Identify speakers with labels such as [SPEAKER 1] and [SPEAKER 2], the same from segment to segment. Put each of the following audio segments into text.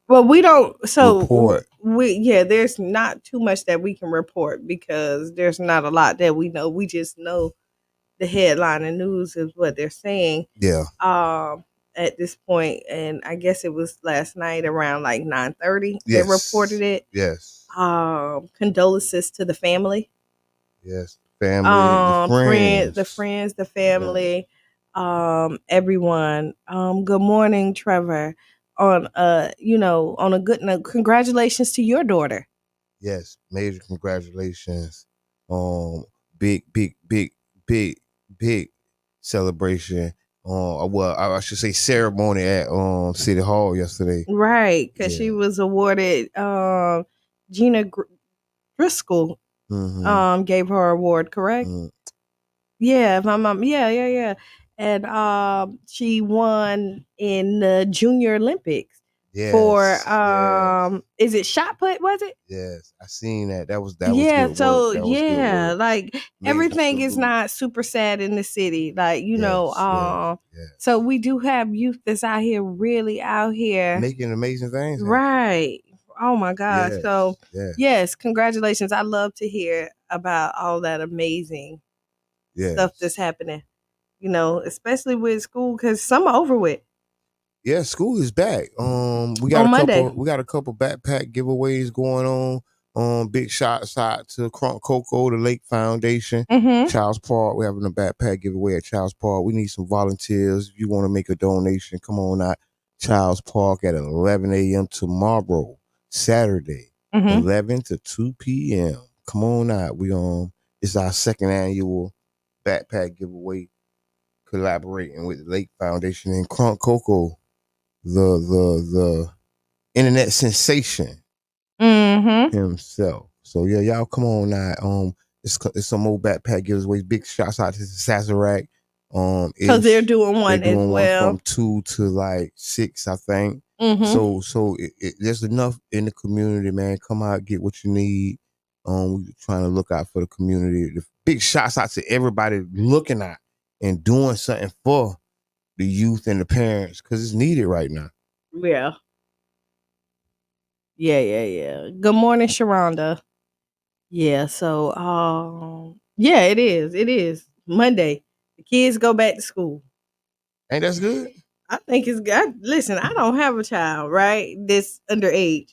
[SPEAKER 1] Well, we don't. So
[SPEAKER 2] report.
[SPEAKER 1] there's not too much that we can report because there's not a lot that we know. We just know the headline and news is what they're saying.
[SPEAKER 2] Yeah.
[SPEAKER 1] At this point, and I guess it was last night around like 9:30. They
[SPEAKER 2] Yes.
[SPEAKER 1] reported it.
[SPEAKER 2] Yes.
[SPEAKER 1] Condolences to the family.
[SPEAKER 2] Yes. Family, the friends.
[SPEAKER 1] The family, everyone. Good morning, Trevor. On on a good note, congratulations to your daughter.
[SPEAKER 2] Yes, major congratulations. Big, big, big, big, big celebration. Well, I should say ceremony at City Hall yesterday.
[SPEAKER 1] Right, because she
[SPEAKER 2] Yeah.
[SPEAKER 1] was awarded Gina Driscoll
[SPEAKER 2] Mm-hmm.
[SPEAKER 1] gave her award, correct?
[SPEAKER 2] Mm-hmm.
[SPEAKER 1] Yeah, if I'm yeah. And she won in the Junior Olympics for
[SPEAKER 2] Yes, yes,
[SPEAKER 1] is it shot put, was it?
[SPEAKER 2] yes. I seen that. That was
[SPEAKER 1] Yeah,
[SPEAKER 2] good work.
[SPEAKER 1] so
[SPEAKER 2] That was good
[SPEAKER 1] yeah,
[SPEAKER 2] work.
[SPEAKER 1] like
[SPEAKER 2] Major
[SPEAKER 1] everything is
[SPEAKER 2] salute.
[SPEAKER 1] not super sad in the city. Like,
[SPEAKER 2] Yes, yes, yes.
[SPEAKER 1] so we do have youth that's out here really out here.
[SPEAKER 2] Making amazing things happen.
[SPEAKER 1] Right. Oh my gosh. So
[SPEAKER 2] Yes, yes,
[SPEAKER 1] yes, congratulations. I love to hear about all that amazing stuff that's
[SPEAKER 2] yes.
[SPEAKER 1] happening. Especially with school because some are over with
[SPEAKER 2] Yeah, school is back. We got
[SPEAKER 1] on
[SPEAKER 2] a
[SPEAKER 1] Monday.
[SPEAKER 2] couple backpack giveaways going on. Big shots out to Crunk Coco, the Lake Foundation,
[SPEAKER 1] Mm-hmm.
[SPEAKER 2] Child's Park. We're having a backpack giveaway at Child's Park. We need some volunteers. If you want to make a donation, come on out. Child's Park at 11 a.m. tomorrow, Saturday,
[SPEAKER 1] Mm-hmm.
[SPEAKER 2] 11 to 2 p.m. Come on out. It's our second annual backpack giveaway, collaborating with the Lake Foundation and Crunk Coco, the internet sensation
[SPEAKER 1] Mm-hmm.
[SPEAKER 2] himself. So yeah, y'all come on now. It's some more backpack giveaways. Big shouts out to Sazerac.
[SPEAKER 1] Because they're doing
[SPEAKER 2] They're
[SPEAKER 1] one as
[SPEAKER 2] doing one
[SPEAKER 1] well.
[SPEAKER 2] from 2 to like 6, I think.
[SPEAKER 1] Mm-hmm.
[SPEAKER 2] So there's enough in the community, man. Come out, get what you need. We're trying to look out for the community. The big shouts out to everybody looking out and doing something for the youth and the parents because it's needed right now.
[SPEAKER 1] Yeah. Yeah. Good morning, Sharonda. Yeah, so yeah, it is. It is. Monday. The kids go back to school.
[SPEAKER 2] Ain't that good?
[SPEAKER 1] I think it's good. Listen, I don't have a child, right? This underage.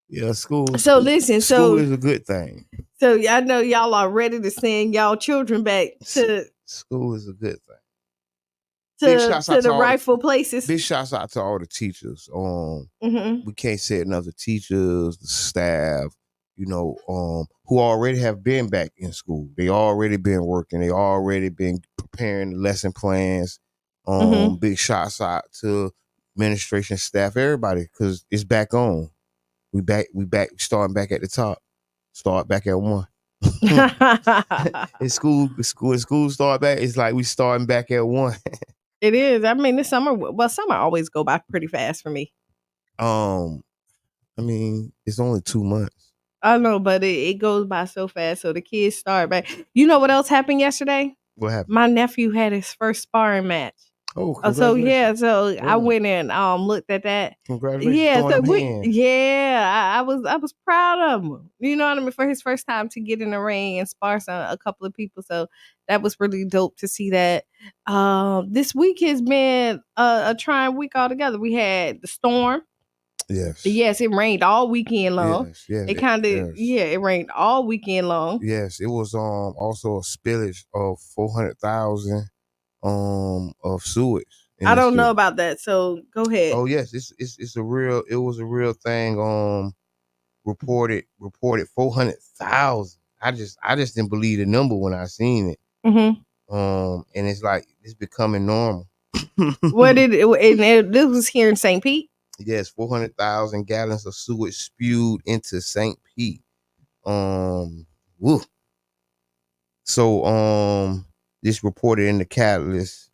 [SPEAKER 2] Yeah, school.
[SPEAKER 1] So listen,
[SPEAKER 2] school is a good thing.
[SPEAKER 1] So I know y'all are ready to send y'all children back to
[SPEAKER 2] school is a good thing.
[SPEAKER 1] To the rightful places.
[SPEAKER 2] Big shouts out to all the teachers.
[SPEAKER 1] Mm-hmm.
[SPEAKER 2] We can't say enough. The teachers, the staff, who already have been back in school. They already been working. They already been preparing the lesson plans. Big shouts out to administration staff, everybody, because it's back on. We back starting back at the top. Start back at 1. School start back. It's like we starting back at 1.
[SPEAKER 1] It is. I mean, this summer always go by pretty fast for me.
[SPEAKER 2] I mean, it's only 2 months.
[SPEAKER 1] I know, but it goes by so fast. So the kids start back. You know what else happened yesterday?
[SPEAKER 2] What happened?
[SPEAKER 1] My nephew had his first sparring match.
[SPEAKER 2] Oh, congratulations.
[SPEAKER 1] So I went and looked at that.
[SPEAKER 2] Congratulations.
[SPEAKER 1] Yeah, I was proud of him. You know what I mean? For his first time to get in the ring and spar a couple of people. So that was really dope to see that. This week has been a trying week altogether. We had the storm.
[SPEAKER 2] Yes,
[SPEAKER 1] it rained all weekend long.
[SPEAKER 2] Yes,
[SPEAKER 1] it kind of it rained all weekend long.
[SPEAKER 2] Yes, it was also a spillage of 400,000 of sewage.
[SPEAKER 1] I don't know about that, so go ahead.
[SPEAKER 2] Oh yes, it was a real thing. Reported 400,000. I just didn't believe the number when I seen it.
[SPEAKER 1] Mm-hmm.
[SPEAKER 2] And it's like it's becoming normal.
[SPEAKER 1] This was here in St. Pete?
[SPEAKER 2] Yes, 400,000 gallons of sewage spewed into St. Pete. Woo. So this reported in the Catalyst.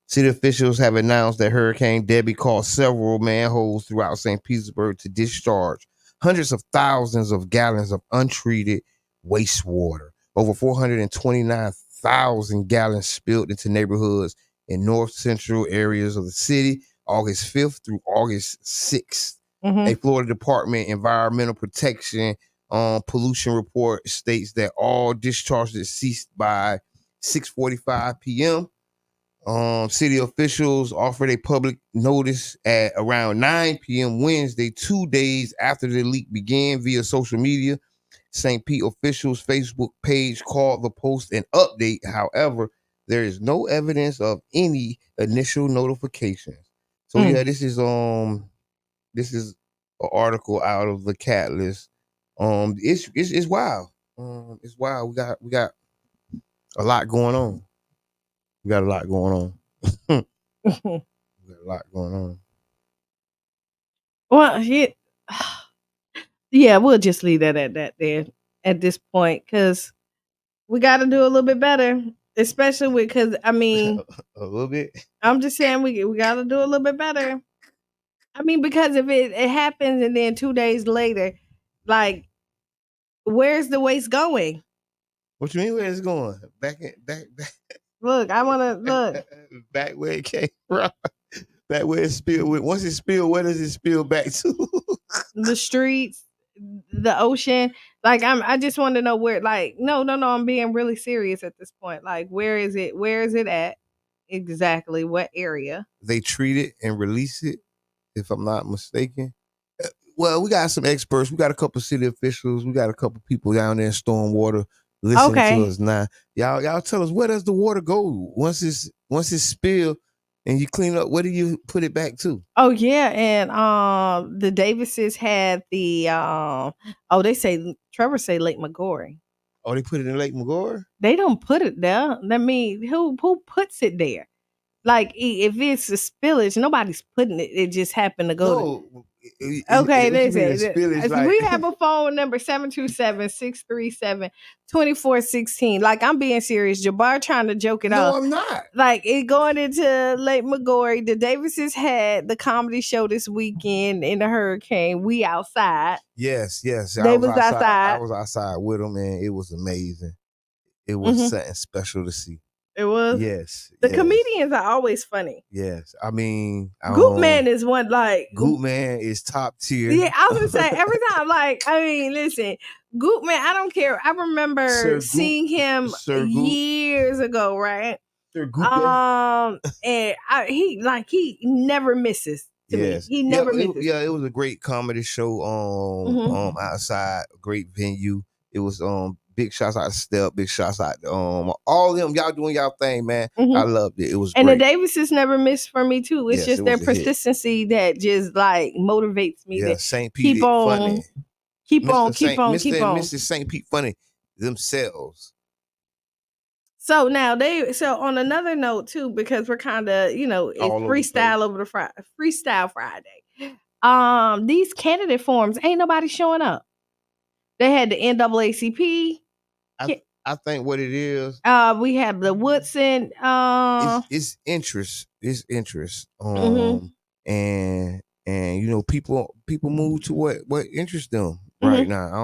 [SPEAKER 2] City officials have announced that Hurricane Debbie caused several manholes throughout St. Petersburg to discharge hundreds of thousands of gallons of untreated wastewater. Over 429,000 gallons spilled into neighborhoods in north central areas of the city, August 5th through August 6th. A Florida Department Environmental Protection pollution report states that all discharges ceased by 6:45 p.m. City officials offered a public notice at around 9 p.m. Wednesday, 2 days after the leak began via social media. St. Pete officials' Facebook page called the post an update. However, there is no evidence of any initial notifications. So yeah, this is an article out of the Catalyst. It's wild. It's wild. We got a lot going on. We got a lot going on. We got a lot going on.
[SPEAKER 1] Well, yeah, we'll just leave that at that there at this point because we got to do a little bit better, especially because I mean,
[SPEAKER 2] A little bit.
[SPEAKER 1] I'm just saying we got to do a little bit better. I mean, because if it happens and then 2 days later, like, where's the waste going?
[SPEAKER 2] What you mean where it's going? Back
[SPEAKER 1] Look, I want to look
[SPEAKER 2] back where it came from. Back where it spilled. Once it spilled, where does it spill back to?
[SPEAKER 1] the streets, the ocean. Like I just want to know where. Like, no, I'm being really serious at this point. Like, where is it? Where is it at? Exactly what area?
[SPEAKER 2] They treat it and release it, if I'm not mistaken. Well, we got some experts. We got a couple city officials. We got a couple people down there in stormwater listening to us now. Y'all tell us, where does the water go once it's spilled and you clean up? Where do you put it back to?
[SPEAKER 1] Oh yeah, and the Davises had the they say Trevor say Lake McGorry.
[SPEAKER 2] Oh, they put it in Lake McGorry?
[SPEAKER 1] They don't put it there. I mean, who puts it there? Like, if it's a spillage, nobody's putting it. It just happened to go.
[SPEAKER 2] No.
[SPEAKER 1] Okay, listen.
[SPEAKER 2] Like...
[SPEAKER 1] We have a phone number 727-637-2416. Like, I'm being serious. Jabbar trying to joke it off.
[SPEAKER 2] No, I'm not.
[SPEAKER 1] Like, it going into Lake McGorry. The Davises had the comedy show this weekend in the hurricane. We outside.
[SPEAKER 2] Yes.
[SPEAKER 1] They was outside.
[SPEAKER 2] I was outside with them, and it was amazing. It was something special to see.
[SPEAKER 1] It was?
[SPEAKER 2] Yes.
[SPEAKER 1] The comedians are always funny.
[SPEAKER 2] Yes. I mean...
[SPEAKER 1] Goop Man is one, like...
[SPEAKER 2] Goop Man is top tier.
[SPEAKER 1] Yeah, I was going to say, every time, like, I mean, listen, Goop Man, I don't care. I remember seeing him years ago, right?
[SPEAKER 2] Sir Goop.
[SPEAKER 1] And he never misses to me. He never misses.
[SPEAKER 2] It was a great comedy show outside, a great venue. It was big shots out to Step, big shots out to all of them. Y'all doing y'all thing, man. I loved it. It was
[SPEAKER 1] and
[SPEAKER 2] great.
[SPEAKER 1] The Davises never missed for me too. It's just their persistency that just like motivates me to
[SPEAKER 2] St. Pete
[SPEAKER 1] keep on
[SPEAKER 2] funny.
[SPEAKER 1] Keep on.
[SPEAKER 2] Mr. St. Pete funny themselves.
[SPEAKER 1] So now on another note too, because we're kind of, it's freestyle over the Freestyle Friday. These candidate forms, ain't nobody showing up. They had the NAACP.
[SPEAKER 2] I think what it is.
[SPEAKER 1] We have the Woodson.
[SPEAKER 2] It's interest. It's interest. And people move to what interests them right now. I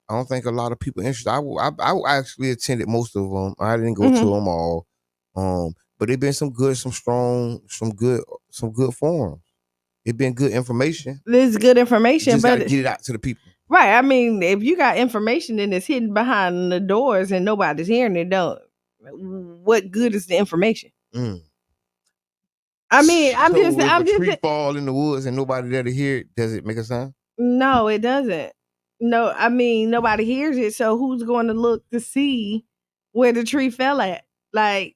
[SPEAKER 2] don't think a lot of people interested. I actually attended most of them. I didn't go to them all. But they've been some good forums. It's been good information.
[SPEAKER 1] There's good information,
[SPEAKER 2] just
[SPEAKER 1] but
[SPEAKER 2] gotta get it out to the people.
[SPEAKER 1] Right. I mean, if you got information and it's hidden behind the doors and nobody's hearing it, what good is the information? I mean, I'm just
[SPEAKER 2] tree fall in the woods and nobody there to hear it. Does it make a sound?
[SPEAKER 1] No, it doesn't. No, I mean, nobody hears it. So who's going to look to see where the tree fell at? Like,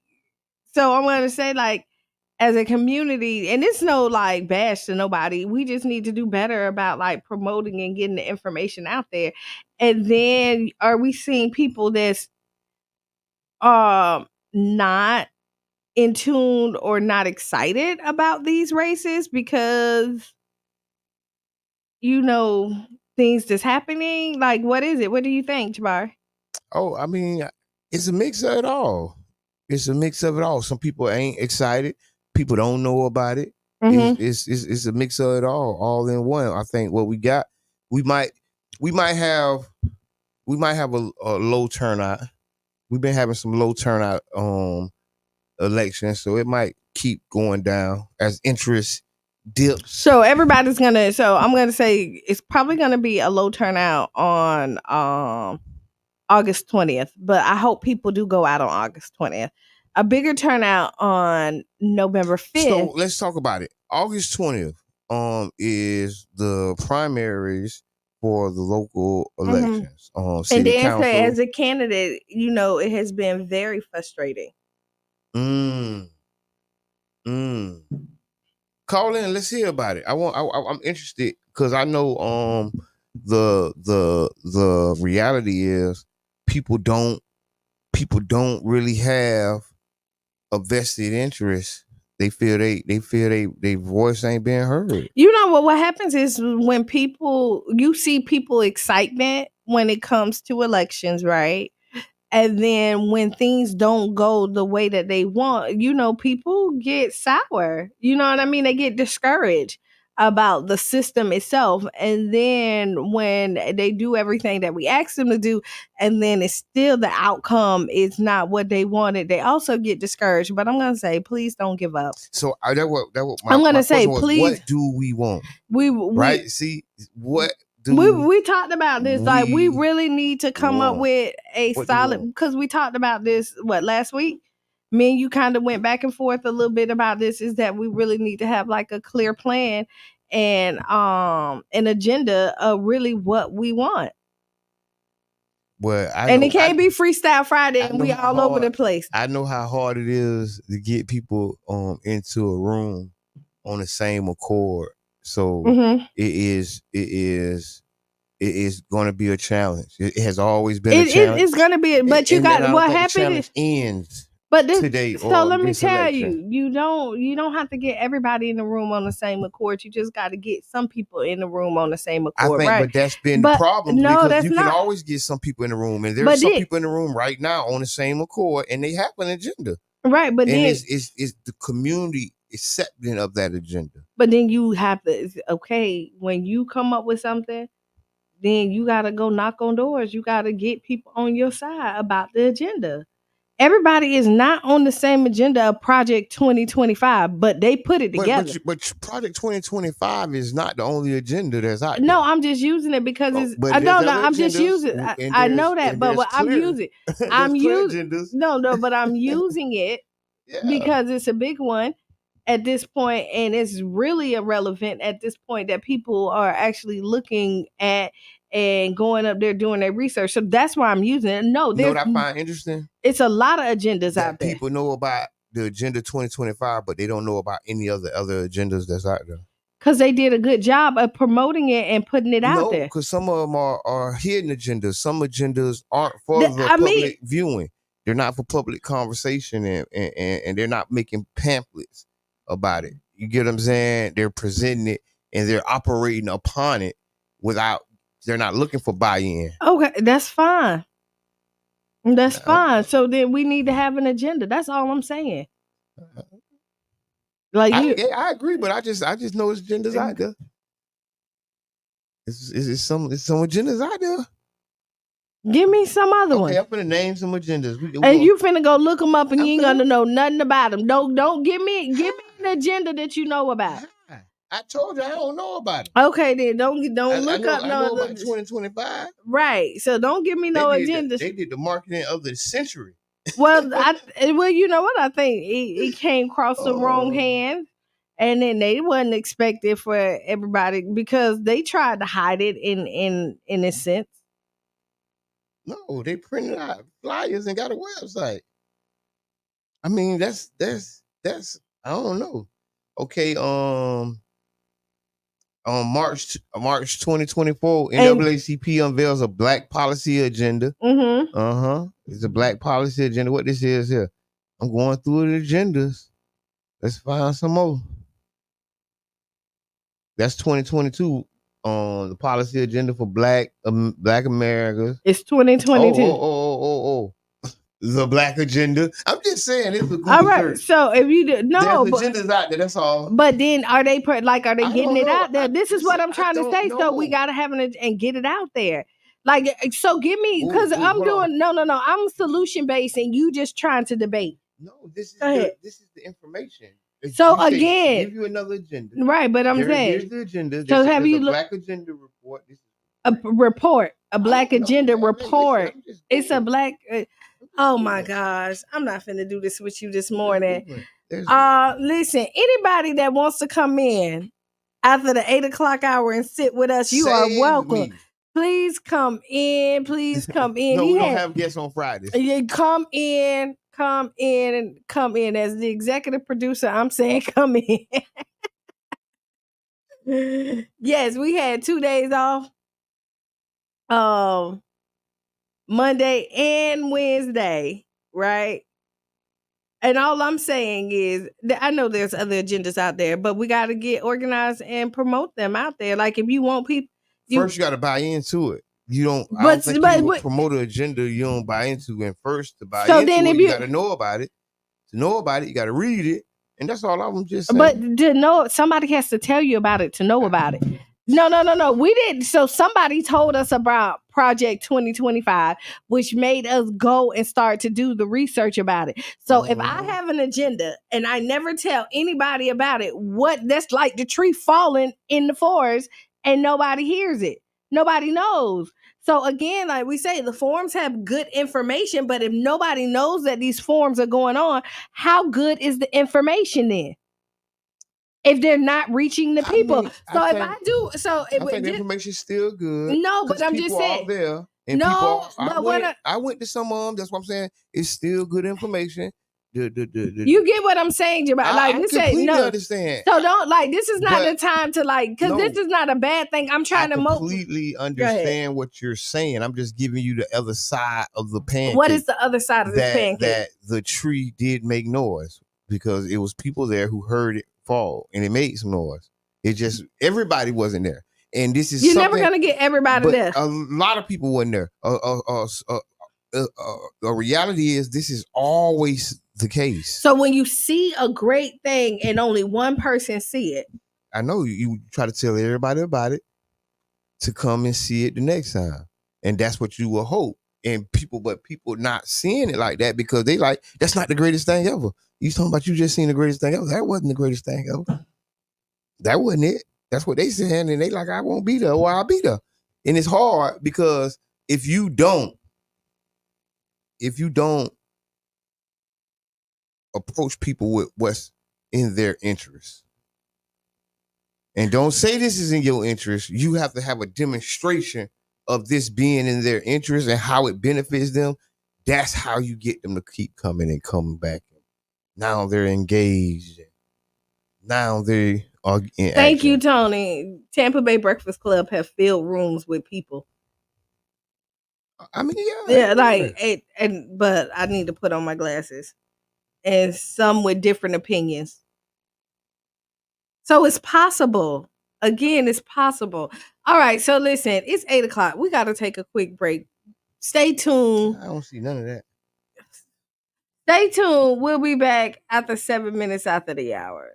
[SPEAKER 1] so I'm going to say, like, as a community, and it's no like bash to nobody. We just need to do better about like promoting and getting the information out there. And then are we seeing people that's not in tune or not excited about these races because things that's happening? Like, what is it? What do you think, Jabbar?
[SPEAKER 2] Oh, I mean, it's a mix of it all. Some people ain't excited. People don't know about it. It's a mix of it all in one. I think what we got, we might have a low turnout. We've been having some low turnout election, so it might keep going down as interest dips.
[SPEAKER 1] So everybody's gonna. So I'm gonna say it's probably gonna be a low turnout on August 20th, but I hope people do go out on August 20th. A bigger turnout on November 5th.
[SPEAKER 2] So let's talk about it. August 20th is the primaries for the local elections.
[SPEAKER 1] And
[SPEAKER 2] City
[SPEAKER 1] then
[SPEAKER 2] council.
[SPEAKER 1] as a candidate, it has been very frustrating.
[SPEAKER 2] Call in. Let's hear about it. I'm interested because I know the reality is people don't really have a vested interest. They feel they voice ain't being heard.
[SPEAKER 1] You know what happens is when you see people excitement when it comes to elections, right? And then when things don't go the way that they want, people get sour. You know what I mean? They get discouraged about the system itself. And then when they do everything that we ask them to do, and then it's still the outcome is not what they wanted, they also get discouraged. But I'm going to say, please don't give up.
[SPEAKER 2] So I'm
[SPEAKER 1] going to say, please.
[SPEAKER 2] What do we want?
[SPEAKER 1] Right?
[SPEAKER 2] See, what
[SPEAKER 1] we talked about this. Like, we really need to come up with a solid, because we talked about this last week. Me and you kind of went back and forth a little bit about this. Is that we really need to have like a clear plan and an agenda of really what we want.
[SPEAKER 2] Well,
[SPEAKER 1] it can't be Freestyle Friday and we all over the place.
[SPEAKER 2] I know how hard it is to get people into a room on the same accord. So it is going to be a challenge. It has always been a challenge.
[SPEAKER 1] It's going to be, but you got what happened
[SPEAKER 2] is ends.
[SPEAKER 1] But
[SPEAKER 2] today,
[SPEAKER 1] so let me tell you, you don't have to get everybody in the room on the same accord. You just got to get some people in the room on the same accord,
[SPEAKER 2] right? But that's been the problem.
[SPEAKER 1] No,
[SPEAKER 2] because you can always get some people in the room, and there's some people in the room right now on the same accord, and they have an agenda,
[SPEAKER 1] right? But then
[SPEAKER 2] it's the community accepting of that agenda.
[SPEAKER 1] But then you have to when you come up with something, then you got to go knock on doors. You got to get people on your side about the agenda. Everybody is not on the same agenda of Project 2025, but they put it together.
[SPEAKER 2] But Project 2025 is not the only agenda that's out there.
[SPEAKER 1] No, I'm just using it because it's. I don't know. I'm just using. I know that, but what I'm using. I'm using. No, but I'm using it because it's a big one at this point, and it's really irrelevant at this point that people are actually looking at and going up there doing their research. So that's why I'm using it. No,
[SPEAKER 2] what I find interesting?
[SPEAKER 1] It's a lot of agendas out there.
[SPEAKER 2] People know about the Agenda 2025, but they don't know about any other agendas that's out there.
[SPEAKER 1] Because they did a good job of promoting it and putting it out there.
[SPEAKER 2] Because some of them are hidden agendas. Some agendas aren't for the public viewing. They're not for public conversation, and they're not making pamphlets about it. You get what I'm saying? They're presenting it and they're operating upon it they're not looking for buy-in.
[SPEAKER 1] Okay, that's fine. That's fine. So then we need to have an agenda. That's all I'm saying.
[SPEAKER 2] I agree, but I just know it's agendas out there. It's some agendas out there.
[SPEAKER 1] Give me some other one.
[SPEAKER 2] Okay, I'm finna name some agendas.
[SPEAKER 1] And you finna go look them up, and you ain't gonna know nothing about them. Don't give me an agenda that you know about.
[SPEAKER 2] I told you I don't know about it.
[SPEAKER 1] Okay, then don't look up.
[SPEAKER 2] I know about 2025.
[SPEAKER 1] Right. So don't give me no agendas.
[SPEAKER 2] They did the marketing of the century.
[SPEAKER 1] Well, you know what? I think it came across the wrong hands, and then they wasn't expected for everybody because they tried to hide it in a sense.
[SPEAKER 2] No, they printed out flyers and got a website. I mean, that's I don't know. Okay, on March 2024, NAACP unveils a Black policy agenda. It's a Black policy agenda. What this is here? I'm going through the agendas. Let's find some more. That's 2022. The policy agenda for Black Americans.
[SPEAKER 1] It's 2022.
[SPEAKER 2] Oh. The Black agenda. I'm just saying it's a Google
[SPEAKER 1] all right.
[SPEAKER 2] search.
[SPEAKER 1] So if you there's
[SPEAKER 2] agendas out there. That's all.
[SPEAKER 1] But then are they getting it out there? This is what I'm trying to say. So we gotta have and get it out there. Like, so give me, because I'm doing no. I'm solution based and you just trying to debate.
[SPEAKER 2] No, this is
[SPEAKER 1] Go ahead.
[SPEAKER 2] this is the information.
[SPEAKER 1] So
[SPEAKER 2] You say
[SPEAKER 1] again,
[SPEAKER 2] give you another agenda.
[SPEAKER 1] right? But I'm
[SPEAKER 2] Here's
[SPEAKER 1] saying,
[SPEAKER 2] the agenda.
[SPEAKER 1] so have
[SPEAKER 2] There's a
[SPEAKER 1] you looked
[SPEAKER 2] black agenda report. This is
[SPEAKER 1] a report, a
[SPEAKER 2] I
[SPEAKER 1] black
[SPEAKER 2] don't know,
[SPEAKER 1] agenda
[SPEAKER 2] man. Hey, listen,
[SPEAKER 1] report?
[SPEAKER 2] I'm just
[SPEAKER 1] It's a
[SPEAKER 2] Googling.
[SPEAKER 1] black.
[SPEAKER 2] I'm just
[SPEAKER 1] Oh my
[SPEAKER 2] Googling.
[SPEAKER 1] gosh, I'm not finna do this with you this
[SPEAKER 2] I'm just
[SPEAKER 1] morning.
[SPEAKER 2] Googling. There's
[SPEAKER 1] Listen, anybody that wants to come in after the 8 o'clock hour and sit with us, you are
[SPEAKER 2] save
[SPEAKER 1] welcome.
[SPEAKER 2] me.
[SPEAKER 1] Please come in. Please come in.
[SPEAKER 2] No,
[SPEAKER 1] He
[SPEAKER 2] we don't
[SPEAKER 1] had
[SPEAKER 2] have guests on Fridays.
[SPEAKER 1] yeah, come in, and come in. As the executive producer, I'm saying come in. Yes, we had 2 days off. Monday and Wednesday, right? And all I'm saying is that I know there's other agendas out there, but we got to get organized and promote them out there. Like if you want people,
[SPEAKER 2] First, you got to buy into it. You don't. I
[SPEAKER 1] but
[SPEAKER 2] don't think you would promote an agenda you don't buy into. And first, to buy into it, you got to know about it. To know about it, you got to read it, and that's all I'm just saying.
[SPEAKER 1] But to know, somebody has to tell you about it to know about it. No. We didn't. So somebody told us about Project 2025, which made us go and start to do the research about it. So if I have an agenda and I never tell anybody about it, that's like the tree falling in the forest and nobody hears it. Nobody knows. So again, like we say, the forums have good information, but if nobody knows that these forums are going on, how good is the information then? If they're not reaching the people. I think
[SPEAKER 2] the information is still good.
[SPEAKER 1] No, but I'm just saying.
[SPEAKER 2] There, and
[SPEAKER 1] no,
[SPEAKER 2] I went to some of them. That's what I'm saying. It's still good information.
[SPEAKER 1] You get what I'm saying, Jabba?
[SPEAKER 2] I completely understand.
[SPEAKER 1] So don't this is not the time to because this is not a bad thing. I'm trying to
[SPEAKER 2] completely understand what you're saying. I'm just giving you the other side of the pancake.
[SPEAKER 1] What is the other side of this pancake?
[SPEAKER 2] That the tree did make noise because it was people there who heard it fall and it made some noise. It just everybody wasn't there, and this is
[SPEAKER 1] you're never gonna get everybody there.
[SPEAKER 2] A lot of people wasn't there. The reality is this is always the case.
[SPEAKER 1] So when you see a great thing and only one person see it,
[SPEAKER 2] I know you try to tell everybody about it to come and see it the next time, and that's what you will hope. And people not seeing it like that because they like that's not the greatest thing ever. You talking about you just seen the greatest thing ever? That wasn't the greatest thing ever. That wasn't it. That's what they saying, and they like I won't be there or I'll be there. And it's hard because if you don't approach people with what's in their interest, and don't say this is in your interest, you have to have a demonstration of this being in their interest and how it benefits them. That's how you get them to keep coming and coming back. Now they're engaged. Now they are in
[SPEAKER 1] Thank
[SPEAKER 2] action.
[SPEAKER 1] you, Tony. Tampa Bay Breakfast Club have filled rooms with people.
[SPEAKER 2] I mean,
[SPEAKER 1] but I need to put on my glasses. And some with different opinions. So it's possible. Again, it's possible. All right, so listen, it's 8 o'clock. We got to take a quick break. Stay tuned.
[SPEAKER 2] I don't see none of that.
[SPEAKER 1] Stay tuned. We'll be back after 7 minutes after the hour.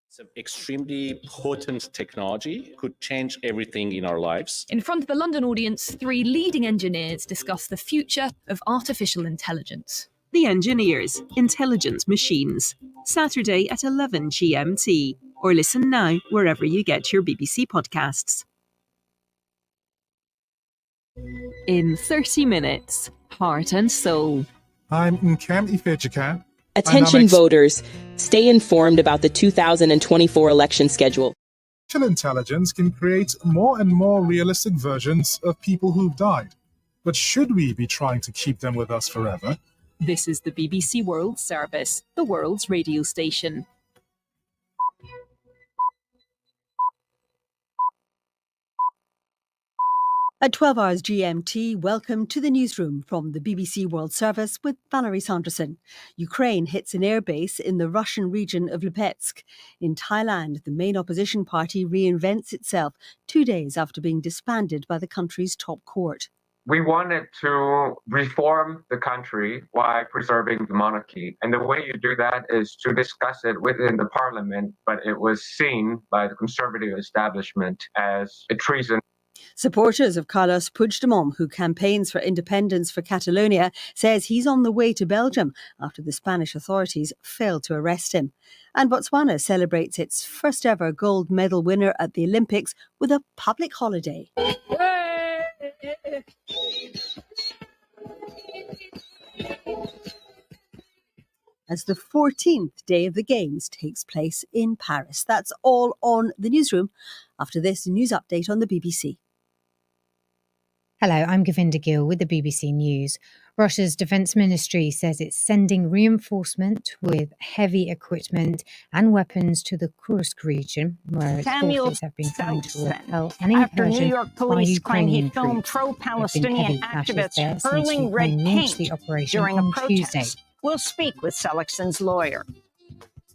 [SPEAKER 3] It's an extremely potent technology, could change everything in our lives.
[SPEAKER 4] In front of a London audience, 3 leading engineers discuss the future of artificial intelligence.
[SPEAKER 5] The Engineers, Intelligent Machines. Saturday at 11 GMT. Or listen now wherever you get your BBC podcasts.
[SPEAKER 4] In 30 minutes, Heart and Soul.
[SPEAKER 6] I'm Nkem Ifejika.
[SPEAKER 7] Attention voters, stay informed about the 2024 election schedule.
[SPEAKER 6] Artificial intelligence can create more and more realistic versions of people who've died. But should we be trying to keep them with us forever?
[SPEAKER 4] This is the BBC World Service, the world's radio station.
[SPEAKER 8] At 12 hours GMT, welcome to the newsroom from the BBC World Service with Valerie Sanderson. Ukraine hits an airbase in the Russian region of Lipetsk. In Thailand, the main opposition party reinvents itself 2 days after being disbanded by the country's top court.
[SPEAKER 9] We wanted to reform the country while preserving the monarchy. And the way you do that is to discuss it within the parliament, but it was seen by the conservative establishment as a treason.
[SPEAKER 8] Supporters of Carles Puigdemont, who campaigns for independence for Catalonia, says he's on the way to Belgium after the Spanish authorities failed to arrest him. And Botswana celebrates its first ever gold medal winner at the Olympics with a public holiday. As the 14th day of the Games takes place in Paris. That's all on the newsroom. After this, news update on the BBC.
[SPEAKER 10] Hello, I'm Govinda Gill with the BBC News. Russia's defence ministry says it's sending reinforcement with heavy equipment and weapons to the Kursk region, where its forces have been trying to repel an
[SPEAKER 11] after New
[SPEAKER 10] incursion
[SPEAKER 11] York
[SPEAKER 10] by
[SPEAKER 11] police claim he
[SPEAKER 10] Ukrainian
[SPEAKER 11] filmed
[SPEAKER 10] troops.
[SPEAKER 11] pro-Palestinian
[SPEAKER 10] There have been heavy clashes there
[SPEAKER 11] activists
[SPEAKER 10] since
[SPEAKER 11] hurling red
[SPEAKER 10] Ukraine launched
[SPEAKER 11] paint
[SPEAKER 10] the operation
[SPEAKER 11] during a
[SPEAKER 10] on
[SPEAKER 11] protest.
[SPEAKER 10] Tuesday.
[SPEAKER 11] We'll speak with Selleckson's lawyer.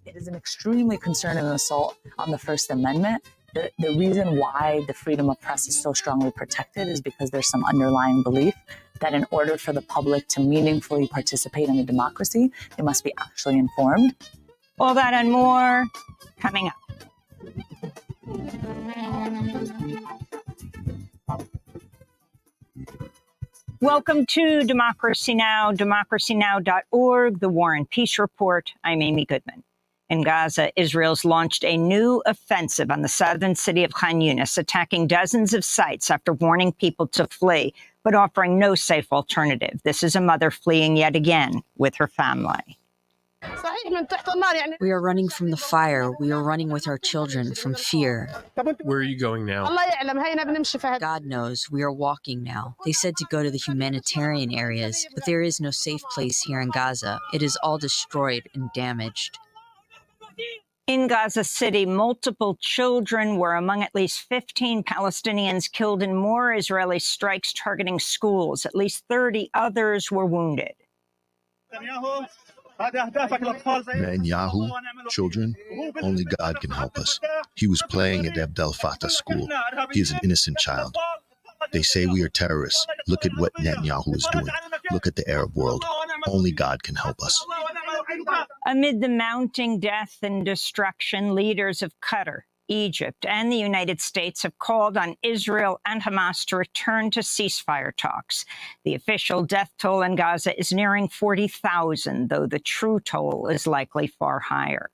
[SPEAKER 12] It is an extremely concerning assault on the First Amendment. The reason why the freedom of press is so strongly protected is because there's some underlying belief that in order for the public to meaningfully participate in a democracy, they must be actually informed.
[SPEAKER 11] All that and more coming up. Welcome to Democracy Now!, democracynow.org, the War and Peace Report. I'm Amy Goodman. In Gaza, Israel's launched a new offensive on the southern city of Khan Yunis, attacking dozens of sites after warning people to flee, but offering no safe alternative. This is a mother fleeing yet again with her family.
[SPEAKER 13] We are running from the fire. We are running with our children from fear.
[SPEAKER 14] Where are you going now?
[SPEAKER 13] God knows. We are walking now. They said to go to the humanitarian areas, but there is no safe place here in Gaza. It is all destroyed and damaged.
[SPEAKER 11] In Gaza City, multiple children were among at least 15 Palestinians killed in more Israeli strikes targeting schools. At least 30 others were wounded.
[SPEAKER 15] Netanyahu, children, only God can help us. He was playing at Abdel Fattah school. He is an innocent child. They say we are terrorists. Look at what Netanyahu is doing. Look at the Arab world. Only God can help us.
[SPEAKER 11] Amid the mounting death and destruction, leaders of Qatar, Egypt, and the United States have called on Israel and Hamas to return to ceasefire talks. The official death toll in Gaza is nearing 40,000, though the true toll is likely far higher.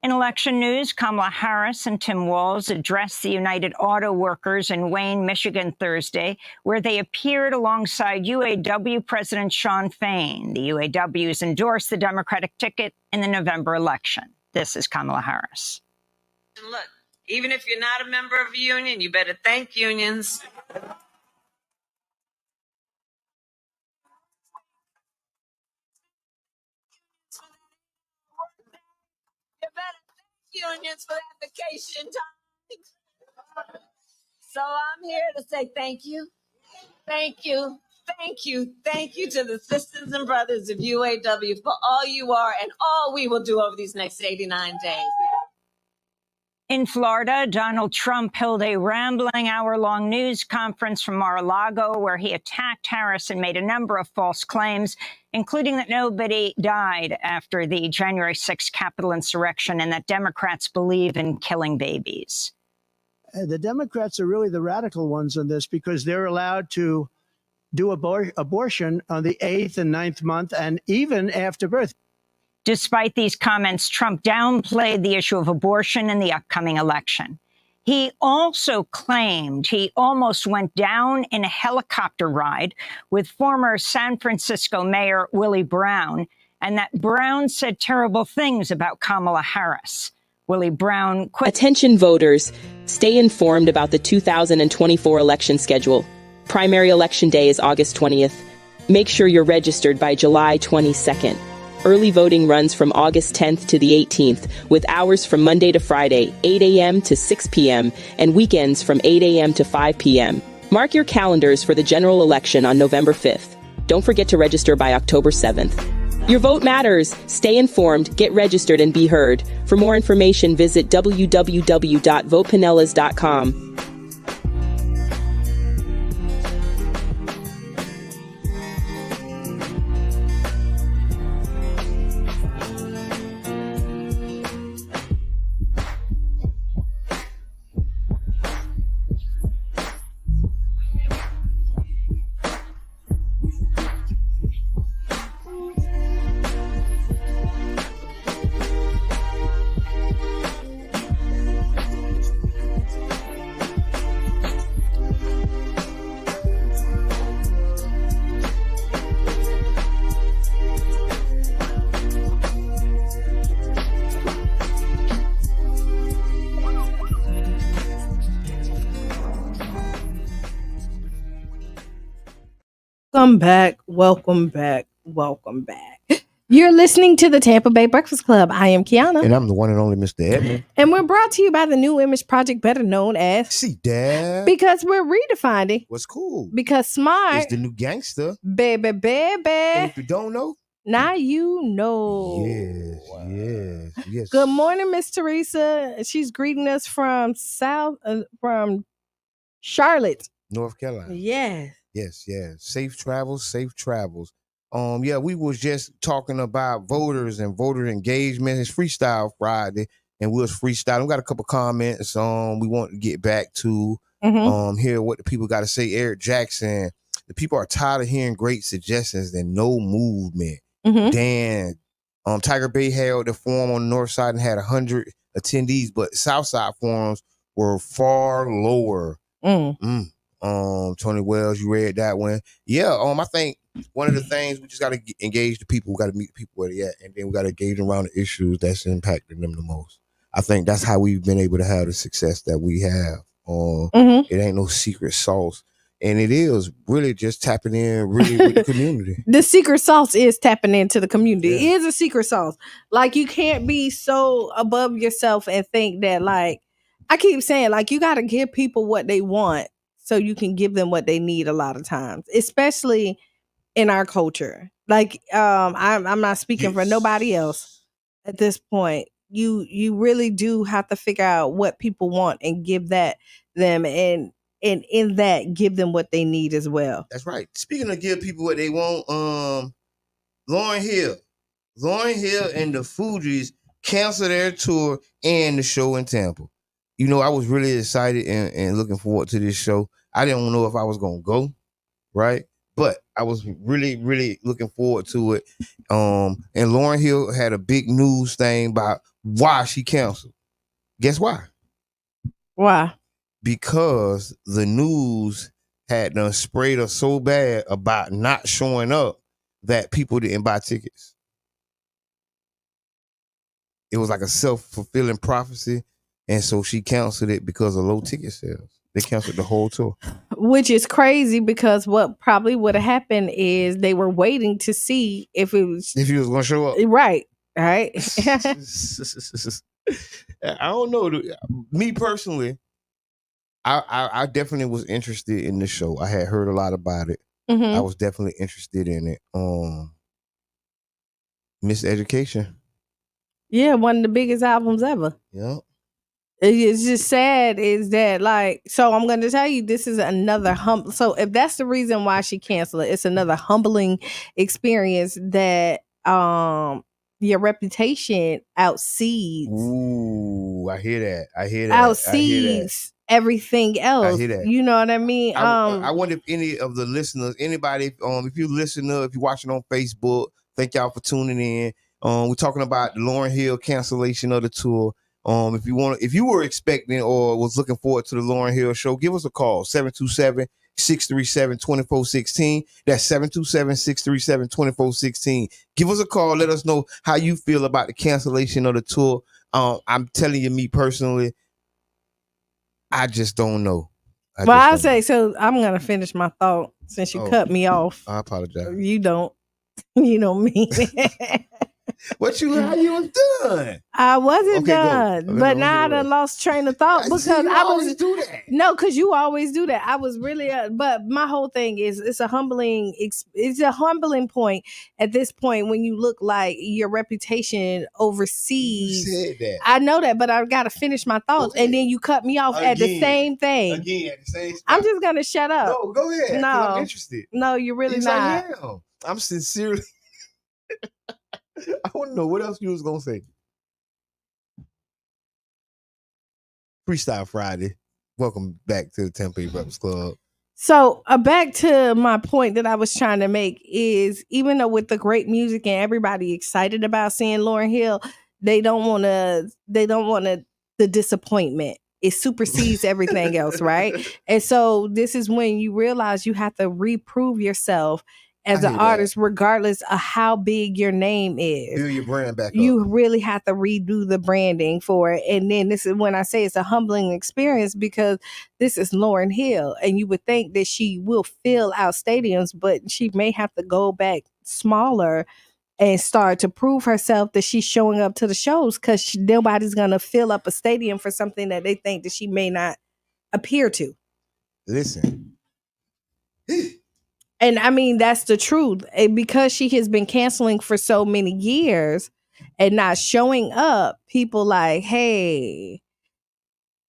[SPEAKER 11] In election news, Kamala Harris and Tim Walz addressed the United Auto Workers in Wayne, Michigan Thursday, where they appeared alongside UAW President Shawn Fain. The UAWs endorsed the Democratic ticket in the November election. This is Kamala Harris.
[SPEAKER 16] Look, even if you're not a member of a union, you better thank unions. Unions for that vacation time. So I'm here to say thank you. Thank you. Thank you. Thank you to the sisters and brothers of UAW for all you are and all we will do over these next 89 days.
[SPEAKER 11] In Florida, Donald Trump held a rambling hour-long news conference from Mar-a-Lago where he attacked Harris and made a number of false claims, including that nobody died after the January 6th Capitol insurrection and that Democrats believe in killing babies.
[SPEAKER 17] The Democrats are really the radical ones on this because they're allowed to do abortion on the 8th and 9th month and even after birth.
[SPEAKER 11] Despite these comments, Trump downplayed the issue of abortion in the upcoming election. He also claimed he almost went down in a helicopter ride with former San Francisco Mayor Willie Brown, and that Brown said terrible things about Kamala Harris. Willie Brown quit.
[SPEAKER 7] Attention voters, stay informed about the 2024 election schedule. Primary election day is August 20th. Make sure you're registered by July 22nd. Early voting runs from August 10th to the 18th, with hours from Monday to Friday, 8 a.m. to 6 p.m., and weekends from 8 a.m. to 5 p.m. Mark your calendars for the general election on November 5th. Don't forget to register by October 7th. Your vote matters. Stay informed, get registered, and be heard. For more information, visit www.votepinellas.com.
[SPEAKER 1] Welcome back. Welcome back. Welcome back. You're listening to the Tampa Bay Breakfast Club. I am Qiana.
[SPEAKER 2] And I'm the one and only Mr. Edmund.
[SPEAKER 1] And we're brought to you by the New Image Project, better known as
[SPEAKER 2] CDAP.
[SPEAKER 1] Because we're redefining
[SPEAKER 2] what's cool.
[SPEAKER 1] Because smart
[SPEAKER 2] is the new gangster.
[SPEAKER 1] Baby.
[SPEAKER 2] And if you don't know,
[SPEAKER 1] now you know.
[SPEAKER 2] Yes.
[SPEAKER 1] Good morning, Miss Teresa. She's greeting us from from Charlotte,
[SPEAKER 2] North Carolina.
[SPEAKER 1] Yes.
[SPEAKER 2] Safe travels. Yeah, we was just talking about voters and voter engagement. It's Freestyle Friday, and we was freestyling. We got a couple comments we want to get back to hear what the people got to say. Eric Jackson, the people are tired of hearing great suggestions and no movement. Dan, Tiger Bay held the forum on the north side and had 100 attendees, but south side forums were far lower. Tony Wells, you read that one. Yeah, I think one of the things we just got to engage the people. We got to meet the people where they at, and then we got to engage them around the issues that's impacting them the most. I think that's how we've been able to have the success that we have. It ain't no secret sauce, and it is really just tapping in really with the community.
[SPEAKER 1] The secret sauce is tapping into the community. Yeah. It is a secret sauce. Like, you can't be so above yourself and think that, like, I keep saying, like, you got to give people what they want so you can give them what they need a lot of times, especially in our culture. Like, I'm not speaking for nobody else at this point. You really do have to figure out what people want and give that them, and in that give them what they need as well.
[SPEAKER 2] That's right. Speaking of give people what they want, Lauryn Hill and the Fugees canceled their tour and the show in Tampa. You know, I was really excited and looking forward to this show. I didn't know if I was gonna go, right? But I was really, really looking forward to it. And Lauryn Hill had a big news thing about why she canceled. Guess why?
[SPEAKER 1] Why?
[SPEAKER 2] Because the news had done sprayed her so bad about not showing up that people didn't buy tickets. It was like a self-fulfilling prophecy. And so she canceled it because of low ticket sales. They canceled the whole tour.
[SPEAKER 1] Which is crazy, because what probably would have happened is they were waiting to see if he was
[SPEAKER 2] going to show up.
[SPEAKER 1] Right.
[SPEAKER 2] I don't know. Me personally, I definitely was interested in the show. I had heard a lot about it. I was definitely interested in it. Miseducation.
[SPEAKER 1] Yeah, one of the biggest albums ever.
[SPEAKER 2] Yeah.
[SPEAKER 1] It's just sad is that, like, so I'm going to tell you, this is another so if that's the reason why she canceled it, it's another humbling experience that your reputation outseeds.
[SPEAKER 2] Ooh, I hear that.
[SPEAKER 1] Outseeds everything else.
[SPEAKER 2] I hear that.
[SPEAKER 1] You know what I mean?
[SPEAKER 2] I wonder if any of the listeners, anybody, if you listener, if you're watching on Facebook, thank y'all for tuning in. We're talking about the Lauryn Hill cancellation of the tour. If you were expecting or was looking forward to the Lauryn Hill show, give us a call, 727-637-2416. That's 727-637-2416. Give us a call. Let us know how you feel about the cancellation of the tour. I'm telling you, me personally, I just don't know.
[SPEAKER 1] I'll say, so I'm going to finish my thought since you cut me off.
[SPEAKER 2] I apologize.
[SPEAKER 1] You don't. You know me.
[SPEAKER 2] How you was done?
[SPEAKER 1] I wasn't done, but now I done lost train of thought because I was
[SPEAKER 2] do that.
[SPEAKER 1] No, because you always do that. I was really, but my whole thing is it's a humbling point at this point when you look like your reputation overseas.
[SPEAKER 2] You said that.
[SPEAKER 1] I know that, but I got to finish my thoughts, and then you cut me off at the same thing.
[SPEAKER 2] Again, at the same spot.
[SPEAKER 1] I'm just gonna shut up.
[SPEAKER 2] No, go ahead.
[SPEAKER 1] No,
[SPEAKER 2] I'm interested.
[SPEAKER 1] No, you're really not.
[SPEAKER 2] I'm sincerely. I want to know what else you was gonna say. Freestyle Friday. Welcome back to the Tampa Bay Breakfast Club.
[SPEAKER 1] So back to my point that I was trying to make is, even though with the great music and everybody excited about seeing Lauryn Hill, they don't want the disappointment. It supersedes everything else, right? And so this is when you realize you have to reprove yourself as an artist, regardless of how big your name is.
[SPEAKER 2] Build your brand back up.
[SPEAKER 1] You really have to redo the branding for it. And then this is when I say it's a humbling experience, because this is Lauryn Hill, and you would think that she will fill out stadiums, but she may have to go back smaller and start to prove herself that she's showing up to the shows, because nobody's going to fill up a stadium for something that they think that she may not appear to.
[SPEAKER 2] Listen.
[SPEAKER 1] And I mean, that's the truth. And because she has been canceling for so many years and not showing up, people like, hey,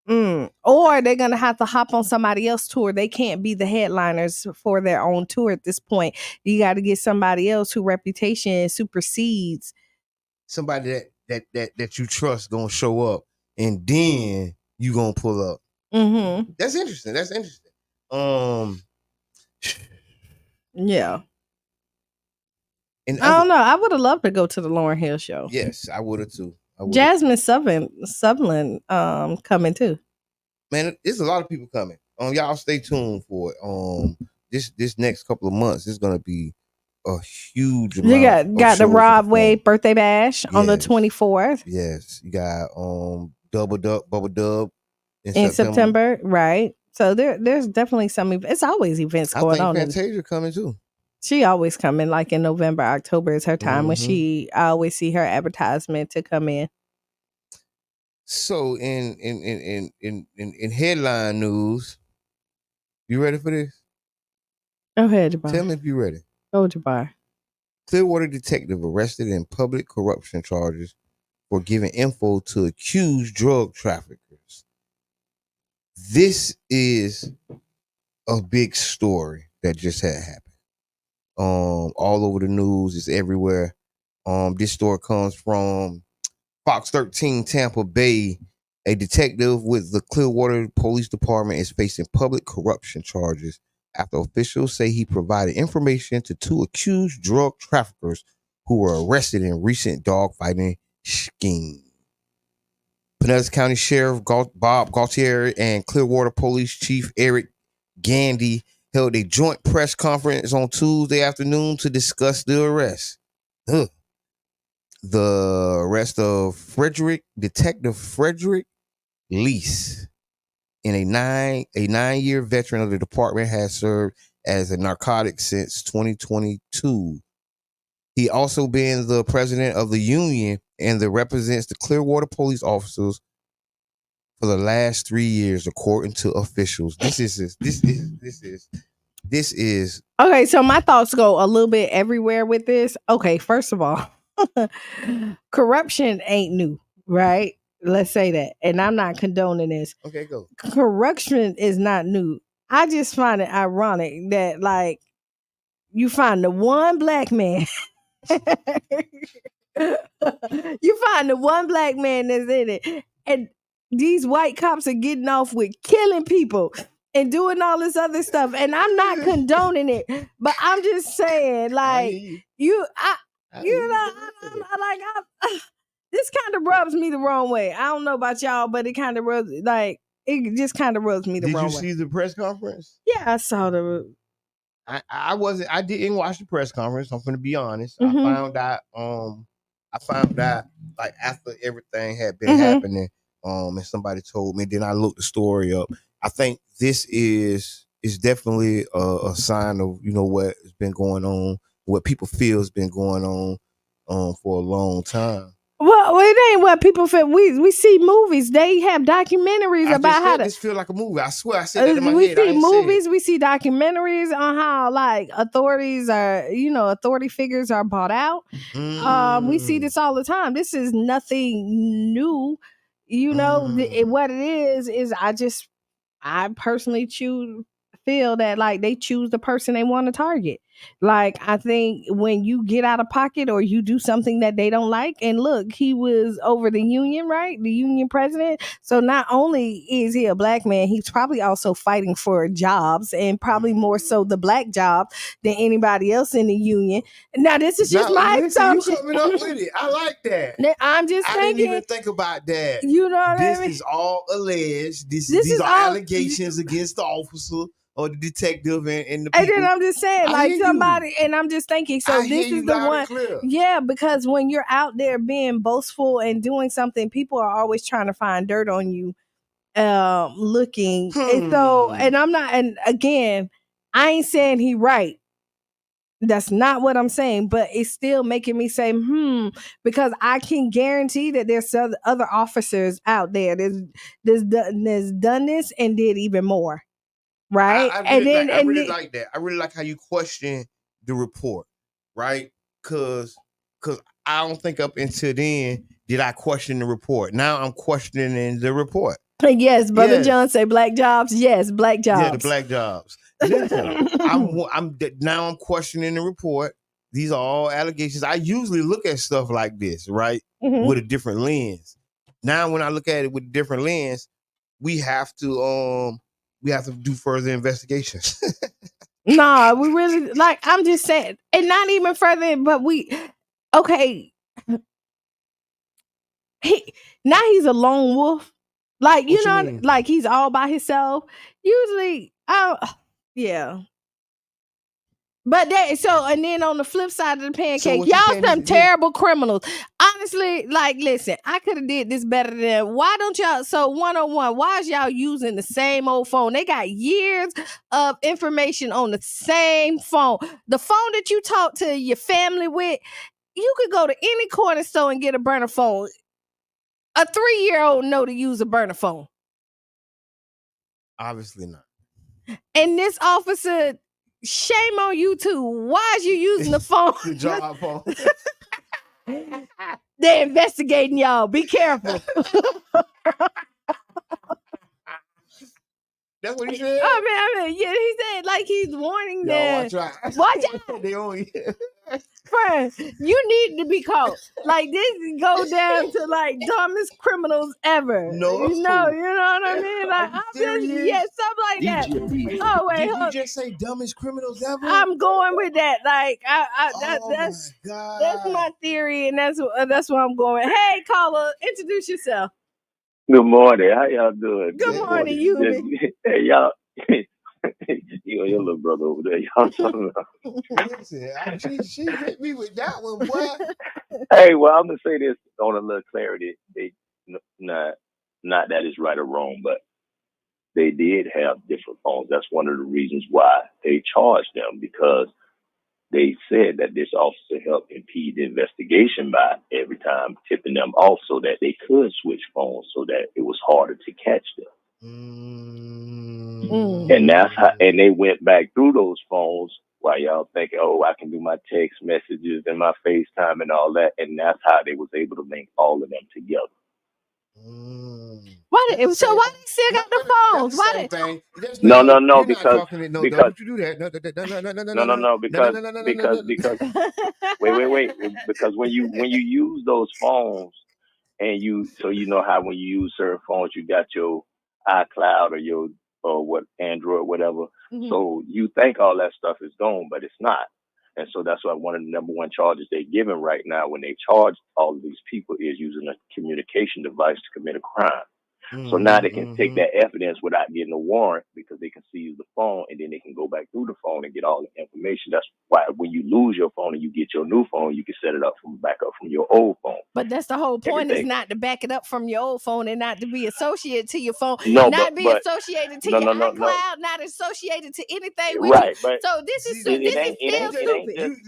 [SPEAKER 1] or they're going to have to hop on somebody else's tour. They can't be the headliners for their own tour at this point. You got to get somebody else whose reputation supersedes.
[SPEAKER 2] Somebody that you trust going to show up, and then you going to pull up.
[SPEAKER 1] Mm-hmm.
[SPEAKER 2] That's interesting.
[SPEAKER 1] Yeah. And I don't know. I would have loved to go to the Lauryn Hill show.
[SPEAKER 2] Yes, I would have too.
[SPEAKER 1] Jasmine Sutherland coming too.
[SPEAKER 2] Man, there's a lot of people coming. Y'all stay tuned for it. This next couple of months is gonna be a huge amount.
[SPEAKER 1] You got the Rob Wade birthday bash on the 24th.
[SPEAKER 2] Yes, you got Bubble Dub
[SPEAKER 1] in September, right? So there's definitely some. It's always events going on.
[SPEAKER 2] I think Fantasia coming too.
[SPEAKER 1] She always coming, like in November, October is her time when I always see her advertisement to come in.
[SPEAKER 2] So in headline news, you ready for this?
[SPEAKER 1] Go ahead, Jabbar.
[SPEAKER 2] Tell me if you're ready.
[SPEAKER 1] Go, Jabbar.
[SPEAKER 2] Clearwater detective arrested in public corruption charges for giving info to accused drug traffickers. This is a big story that just had happened. All over the news, it's everywhere. This story comes from Fox 13 Tampa Bay. A detective with the Clearwater Police Department is facing public corruption charges after officials say he provided information to 2 accused drug traffickers who were arrested in recent dogfighting scheme. Pinellas County Sheriff Bob Gaultier and Clearwater Police Chief Eric Gandy held a joint press conference on Tuesday afternoon to discuss the arrest. The arrest of Detective Frederick Lease, a 9-year veteran of the department, has served as a narcotic since 2022. He also been the president of the union and represents the Clearwater police officers for the last 3 years, according to officials. This is
[SPEAKER 1] okay. So my thoughts go a little bit everywhere with this. Okay, first of all, corruption ain't new, right? Let's say that, and I'm not condoning this.
[SPEAKER 2] Okay, go.
[SPEAKER 1] Corruption is not new. I just find it ironic that, like, you find the one black man. You find the one black man that's in it, and these white cops are getting off with killing people and doing all this other stuff. And I'm not condoning it, but I'm just saying, like, this kind of rubs me the wrong way. I don't know about y'all, but it kind of rubs me the wrong way.
[SPEAKER 2] Did you see the press conference?
[SPEAKER 1] Yeah, I saw the.
[SPEAKER 2] I didn't watch the press conference. I'm going to be honest.
[SPEAKER 1] Mm-hmm.
[SPEAKER 2] I found out like after everything had been happening. And somebody told me. Then I looked the story up. I think this is definitely a sign of what has been going on, what people feel has been going on for a long time.
[SPEAKER 1] Well, it ain't what people feel. We see movies. They have documentaries about how
[SPEAKER 2] this feel like a movie. I swear, I said that in my head.
[SPEAKER 1] We see movies. We see documentaries on how like authorities are, authority figures are bought out. We see this all the time. This is nothing new. What it is I personally feel that like they choose the person they want to target. Like, I think when you get out of pocket or you do something that they don't like, and look, he was over the union, right? The union president. So not only is he a black man, he's probably also fighting for jobs, and probably more so the black job than anybody else in the union. Now, this is just my assumption.
[SPEAKER 2] You coming up with it. I like that.
[SPEAKER 1] I'm just thinking.
[SPEAKER 2] I didn't even think about that.
[SPEAKER 1] You know what I mean?
[SPEAKER 2] This is all alleged. These are allegations against the officer. or the detective and the
[SPEAKER 1] And
[SPEAKER 2] people.
[SPEAKER 1] then I'm just saying,
[SPEAKER 2] I
[SPEAKER 1] like
[SPEAKER 2] hear
[SPEAKER 1] somebody, and I'm just thinking, so
[SPEAKER 2] I hear
[SPEAKER 1] this
[SPEAKER 2] you
[SPEAKER 1] is the
[SPEAKER 2] loud and
[SPEAKER 1] one,
[SPEAKER 2] clear.
[SPEAKER 1] yeah, because when you're out there being boastful and doing something, people are always trying to find dirt on you, looking. And so, and I'm not, and again, I ain't saying he right. That's not what I'm saying, but it's still making me say, because I can guarantee that there's other officers out there that's done this and did even more. Right.
[SPEAKER 2] I
[SPEAKER 1] And
[SPEAKER 2] really
[SPEAKER 1] then,
[SPEAKER 2] like. I really like that. I really like how you question the report, right? Cause I don't think up until then did I question the report. Now I'm questioning the report.
[SPEAKER 1] yes, Brother
[SPEAKER 2] Yes.
[SPEAKER 1] John say black jobs. Yes, black jobs.
[SPEAKER 2] Yeah, the black jobs. Listen, now I'm questioning the report. These are all allegations. I usually look at stuff like this, right, with a different lens. Now, when I look at it with a different lens, we have to do further investigations.
[SPEAKER 1] Nah, we really like. I'm just saying, and not even further. But okay. He's a lone wolf. Like
[SPEAKER 2] What you mean?
[SPEAKER 1] like he's all by himself. Usually, yeah. But and then on the flip side of the pancake, y'all some terrible criminals. Honestly, like, listen, I could have did this better than. Why don't y'all? So 101, why is y'all using the same old phone? They got years of information on the same phone. The phone that you talk to your family with, you could go to any corner store and get a burner phone. A 3-year-old know to use a burner phone.
[SPEAKER 2] Obviously not.
[SPEAKER 1] And this officer, shame on you too. Why is you using the phone?
[SPEAKER 2] The job phone.
[SPEAKER 1] They're investigating y'all. Be careful.
[SPEAKER 2] That's what he said.
[SPEAKER 1] I mean, yeah, he said like he's warning them.
[SPEAKER 2] Watch out.
[SPEAKER 1] Watch out.
[SPEAKER 2] They on you.
[SPEAKER 1] Friend, you need to be caught. Like this go down to like dumbest criminals ever.
[SPEAKER 2] No.
[SPEAKER 1] You know what I mean? Like I'm just, something like that. Oh wait,
[SPEAKER 2] did you just say dumbest criminals ever?
[SPEAKER 1] I'm going with that. Like
[SPEAKER 2] that's
[SPEAKER 1] my theory, and that's what I'm going. Hey, caller, introduce yourself.
[SPEAKER 18] Good morning. How y'all doing?
[SPEAKER 1] Good morning, Yubi.
[SPEAKER 18] Hey, y'all. You and your little brother over there. Y'all talking about.
[SPEAKER 2] Listen, she hit me with that one, boy.
[SPEAKER 18] Hey, well, I'm gonna say this on a little clarity. They not that it's right or wrong, but they did have different phones. That's one of the reasons why they charged them, because they said that this officer helped impede the investigation by every time tipping them off so that they could switch phones so that it was harder to catch them. And that's how, and they went back through those phones while y'all thinking, oh, I can do my text messages and my FaceTime and all that. And that's how they was able to link all of them together.
[SPEAKER 1] Why they still got the phones? Why
[SPEAKER 2] thing.
[SPEAKER 18] No,
[SPEAKER 2] because
[SPEAKER 18] don't you
[SPEAKER 2] do that.
[SPEAKER 18] Because wait. Because when you use those phones and you know how when you use certain phones you got your iCloud or what Android, whatever. Mm-hmm. So you think all that stuff is gone, but it's not. And so that's why one of the number one charges they're giving right now when they charge all of these people is using a communication device to commit a crime. So now they can take that evidence without getting a warrant because they can seize the phone and then they can go back through the phone and get all the information. That's why when you lose your phone and you get your new phone, you can set it up back up from your old phone.
[SPEAKER 1] But that's the whole point, is not to back it up from your old phone and not to be associated to your phone. Associated to your iCloud, not associated to anything with you.
[SPEAKER 18] But
[SPEAKER 1] so this is still stupid.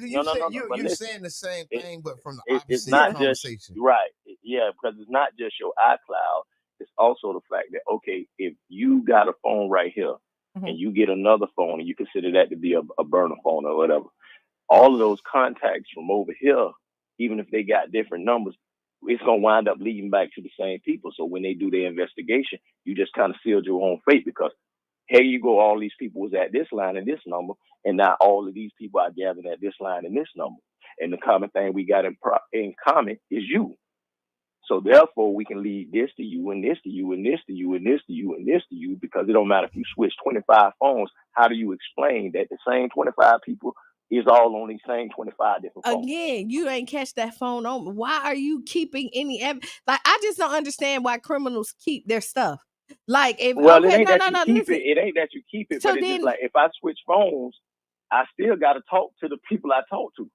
[SPEAKER 2] You're saying the same thing, but from the opposite
[SPEAKER 18] it's not
[SPEAKER 2] conversation.
[SPEAKER 18] Just, right. Yeah, because it's not just your iCloud. It's also the fact that, okay, if you got a phone right here and you get another phone and you consider that to be a burner phone or whatever, all of those contacts from over here, even if they got different numbers, it's going to wind up leading back to the same people. So when they do their investigation, you just kind of sealed your own fate because here you go, all these people was at this line and this number, and now all of these people are gathered at this line and this number. And the common thing we got in common is you. So therefore, we can lead this to you and this to you and this to you and this to you and this to you, because it don't matter if you switch 25 phones. How do you explain that the same 25 people is all on these same 25 different phones?
[SPEAKER 1] Again, you ain't catch that phone on. Why are you keeping any evidence? Like, I just don't understand why criminals keep their stuff. Like if
[SPEAKER 18] Well, it
[SPEAKER 1] okay,
[SPEAKER 18] ain't
[SPEAKER 1] no,
[SPEAKER 18] that
[SPEAKER 1] no,
[SPEAKER 18] you
[SPEAKER 1] no,
[SPEAKER 18] keep
[SPEAKER 1] listen.
[SPEAKER 18] it. It ain't that you keep it,
[SPEAKER 1] So
[SPEAKER 18] but it's just
[SPEAKER 1] then,
[SPEAKER 18] like if I switch phones, I still got to talk to the people I talk to.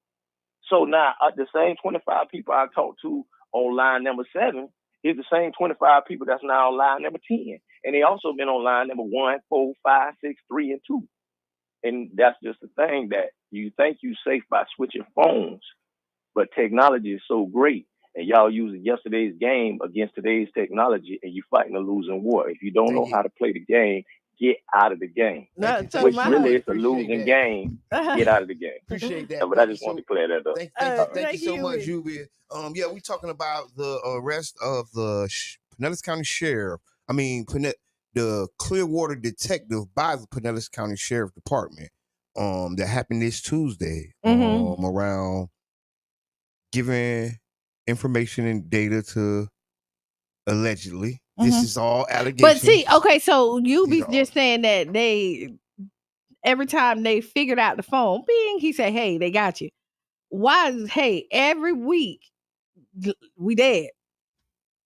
[SPEAKER 18] So now the same 25 people I talk to on line number 7 is the same 25 people that's now on line number 10, and they also been on line number 1, 4, 5, 6, 3, and 2. And that's just the thing that you think you safe by switching phones, but technology is so great, and y'all using yesterday's game against today's technology, and you fighting a losing war. If you don't know how to play the game, get out of the game. Which really is a losing game. Get out of the game.
[SPEAKER 2] Appreciate that.
[SPEAKER 18] But I just want to clear that up.
[SPEAKER 2] Thank you so much, Juby. Yeah, we talking about the arrest of the Pinellas County Sheriff. I mean, the Clearwater detective by the Pinellas County Sheriff Department. That happened this Tuesday. Around giving information and data to allegedly. This is all allegations.
[SPEAKER 1] but see, okay, so you be just saying that every time they figured out the phone, bing, he said, "Hey, they got you." Why is every week we dead?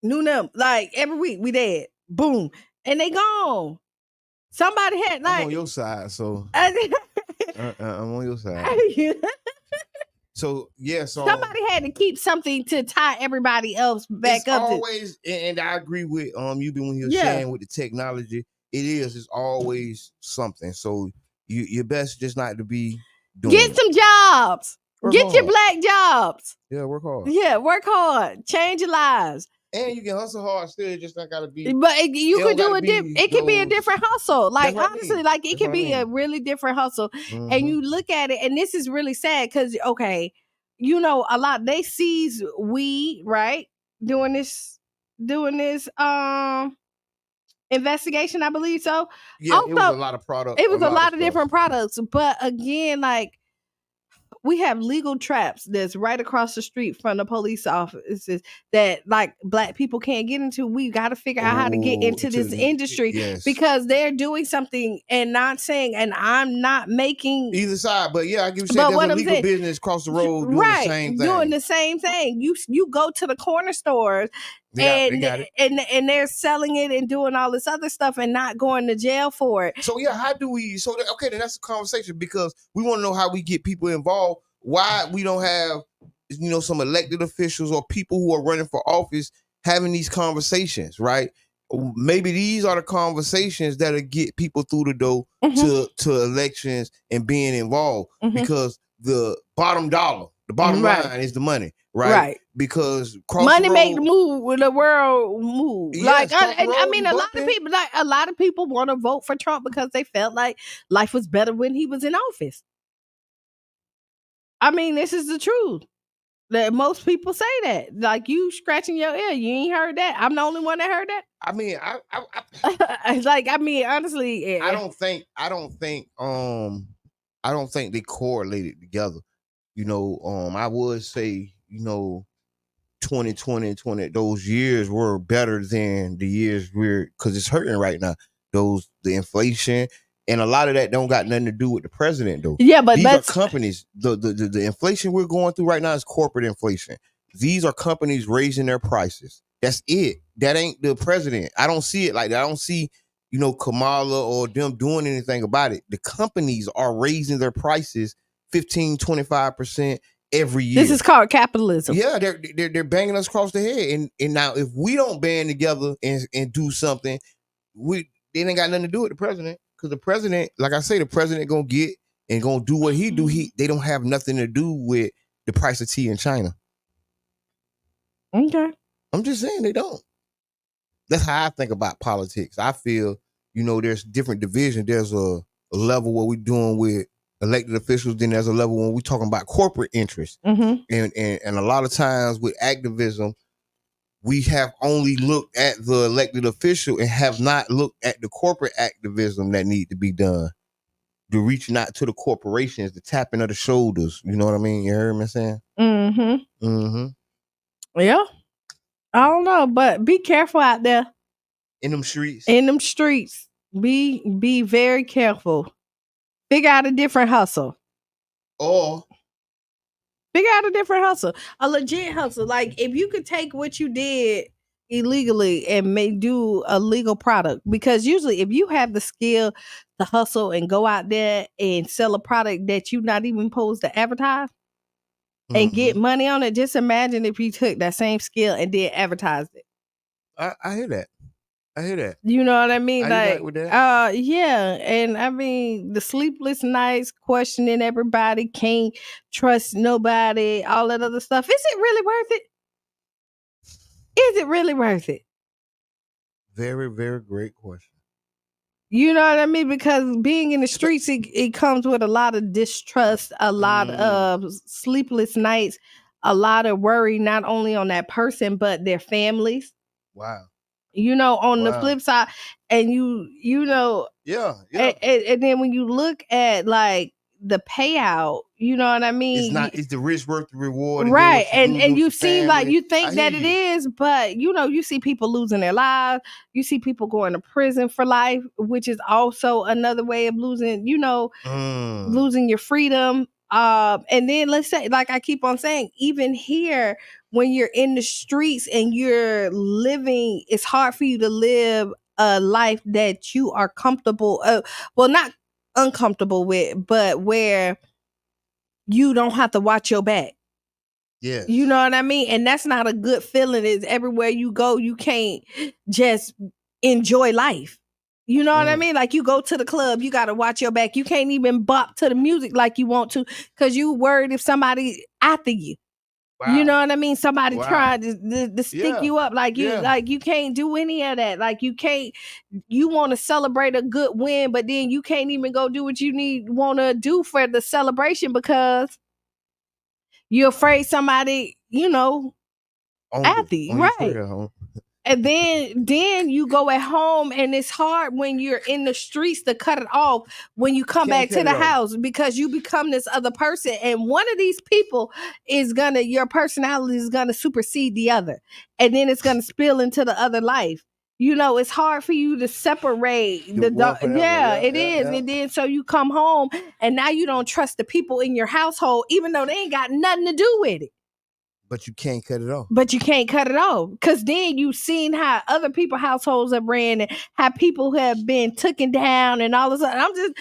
[SPEAKER 1] New number, like every week we dead. Boom, and they gone. Somebody had like
[SPEAKER 2] I'm on your side, so I'm on your side. So yeah, so
[SPEAKER 1] somebody had to keep something to tie everybody else back
[SPEAKER 2] it's
[SPEAKER 1] up.
[SPEAKER 2] Always, and I agree with you when he was saying with the technology, it's always something. So you best just not to be doing
[SPEAKER 1] Get some jobs. Get your
[SPEAKER 2] hard.
[SPEAKER 1] black jobs.
[SPEAKER 2] Yeah, work hard.
[SPEAKER 1] Yeah, work hard. Change your lives.
[SPEAKER 2] And you can hustle hard still, just not gotta be.
[SPEAKER 1] But you could do it can be a different hustle. Like honestly, like it can be a really different hustle. And you look at it, and this is really sad because you know, a lot they seize weed, right? Doing this investigation, I believe so.
[SPEAKER 2] Yeah,
[SPEAKER 1] also,
[SPEAKER 2] it was a lot of products.
[SPEAKER 1] It was a lot of different products. But again, like we have legal traps that's right across the street from the police offices that like black people can't get into. We got to figure out how to get into this industry because they're doing something and not saying, and I'm not making
[SPEAKER 2] either side, but yeah, I give you saying there's a legal business across the road doing the same thing.
[SPEAKER 1] Doing the same thing. You go to the corner stores
[SPEAKER 2] they got it.
[SPEAKER 1] and they're selling it and doing all this other stuff and not going to jail for it.
[SPEAKER 2] So yeah, how do we? So okay, then that's a conversation because we want to know how we get people involved. Why we don't have some elected officials or people who are running for office having these conversations, right? Maybe these are the conversations that'll get people through the door to elections and being involved because the bottom dollar, the bottom line is the money, right? Because
[SPEAKER 1] money make the world move.
[SPEAKER 2] Yes,
[SPEAKER 1] I mean, a lot of people want to vote for Trump because they felt like life was better when he was in office. I mean, this is the truth. That most people say that. Like you scratching your ear, you ain't heard that. I'm the only one that heard that.
[SPEAKER 2] I mean,
[SPEAKER 1] honestly,
[SPEAKER 2] I don't think they correlated together. I would say, 2020, those years were better than the years because it's hurting right now. The inflation. And a lot of that don't got nothing to do with the president, though.
[SPEAKER 1] Yeah, but
[SPEAKER 2] these are companies. The inflation we're going through right now is corporate inflation. These are companies raising their prices. That's it. That ain't the president. I don't see it like that. I don't see, Kamala or them doing anything about it. The companies are raising their prices 15, 25% every year.
[SPEAKER 1] This is called capitalism.
[SPEAKER 2] Yeah, they're banging us across the head. And now if we don't band together and do something, they ain't got nothing to do with the president. Because the president, like I say, the president gonna get and gonna do what he do. They don't have nothing to do with the price of tea in China.
[SPEAKER 1] Okay.
[SPEAKER 2] I'm just saying they don't. That's how I think about politics. I feel, there's different divisions. There's a level what we're doing with elected officials. Then there's a level when we're talking about corporate interests. And a lot of times with activism, we have only looked at the elected official and have not looked at the corporate activism that need to be done. The reaching out to the corporations, the tapping of the shoulders. You know what I mean? You heard me saying?
[SPEAKER 1] Yeah. I don't know, but be careful out there.
[SPEAKER 2] In them streets.
[SPEAKER 1] Be very careful. Figure out a different hustle. Figure out a different hustle. A legit hustle. Like if you could take what you did, illegally and may do a legal product, because usually if you have the skill to hustle and go out there and sell a product that you're not even supposed to advertise and get money on it, just imagine if you took that same skill and then advertised it.
[SPEAKER 2] I hear that. I hear that.
[SPEAKER 1] You know what I mean?
[SPEAKER 2] I unite
[SPEAKER 1] Like,
[SPEAKER 2] with that.
[SPEAKER 1] yeah. And I mean, the sleepless nights, questioning everybody, can't trust nobody, all that other stuff. Is it really worth it? Is it really worth it?
[SPEAKER 2] Very, very great question.
[SPEAKER 1] You know what I mean? Because being in the streets, it comes with a lot of distrust, a lot of sleepless nights, a lot of worry, not only on that person, but their families.
[SPEAKER 2] Wow.
[SPEAKER 1] You know, on the
[SPEAKER 2] Wow.
[SPEAKER 1] flip side, and you know,
[SPEAKER 2] Yeah.
[SPEAKER 1] and then when you look at like the payout, you know what I mean?
[SPEAKER 2] Is the risk worth the reward?
[SPEAKER 1] Right.
[SPEAKER 2] And
[SPEAKER 1] And you seem like you think
[SPEAKER 2] I
[SPEAKER 1] that
[SPEAKER 2] hear
[SPEAKER 1] it is, but you know, you see people losing their lives. You see people going to prison for life, which is also another way of losing, you know, losing your freedom. And then let's say, like I keep on saying, even here, when you're in the streets and you're living, it's hard for you to live a life that you are comfortable, well, not uncomfortable with, but where you don't have to watch your back.
[SPEAKER 2] Yes.
[SPEAKER 1] You know what I mean? And that's not a good feeling. Is everywhere you go, you can't just enjoy life. You know what I mean? Like you go to the club, you got to watch your back. You can't even bop to the music like you want to because you worried if somebody after you.
[SPEAKER 2] Wow.
[SPEAKER 1] You know what I mean? Somebody trying to stick
[SPEAKER 2] Yeah.
[SPEAKER 1] you up. Like you can't do any of that. Like you want to celebrate a good win, but then you can't even go do what you want to do for the celebration because you're afraid somebody, you know, after you, right? And then you go at home, and it's hard when you're in the streets to cut it off when you come back to the house because you become this other person, and one of these people your personality is gonna supersede the other, and then it's gonna spill into the other life. You know, it's hard for you to separate the dog. Yeah, it is. And then so you come home, and now you don't trust the people in your household, even though they ain't got nothing to do with it.
[SPEAKER 2] But you can't cut it off.
[SPEAKER 1] Because then you've seen how other people's households have ran and how people have been taken down and all of a sudden. I'm just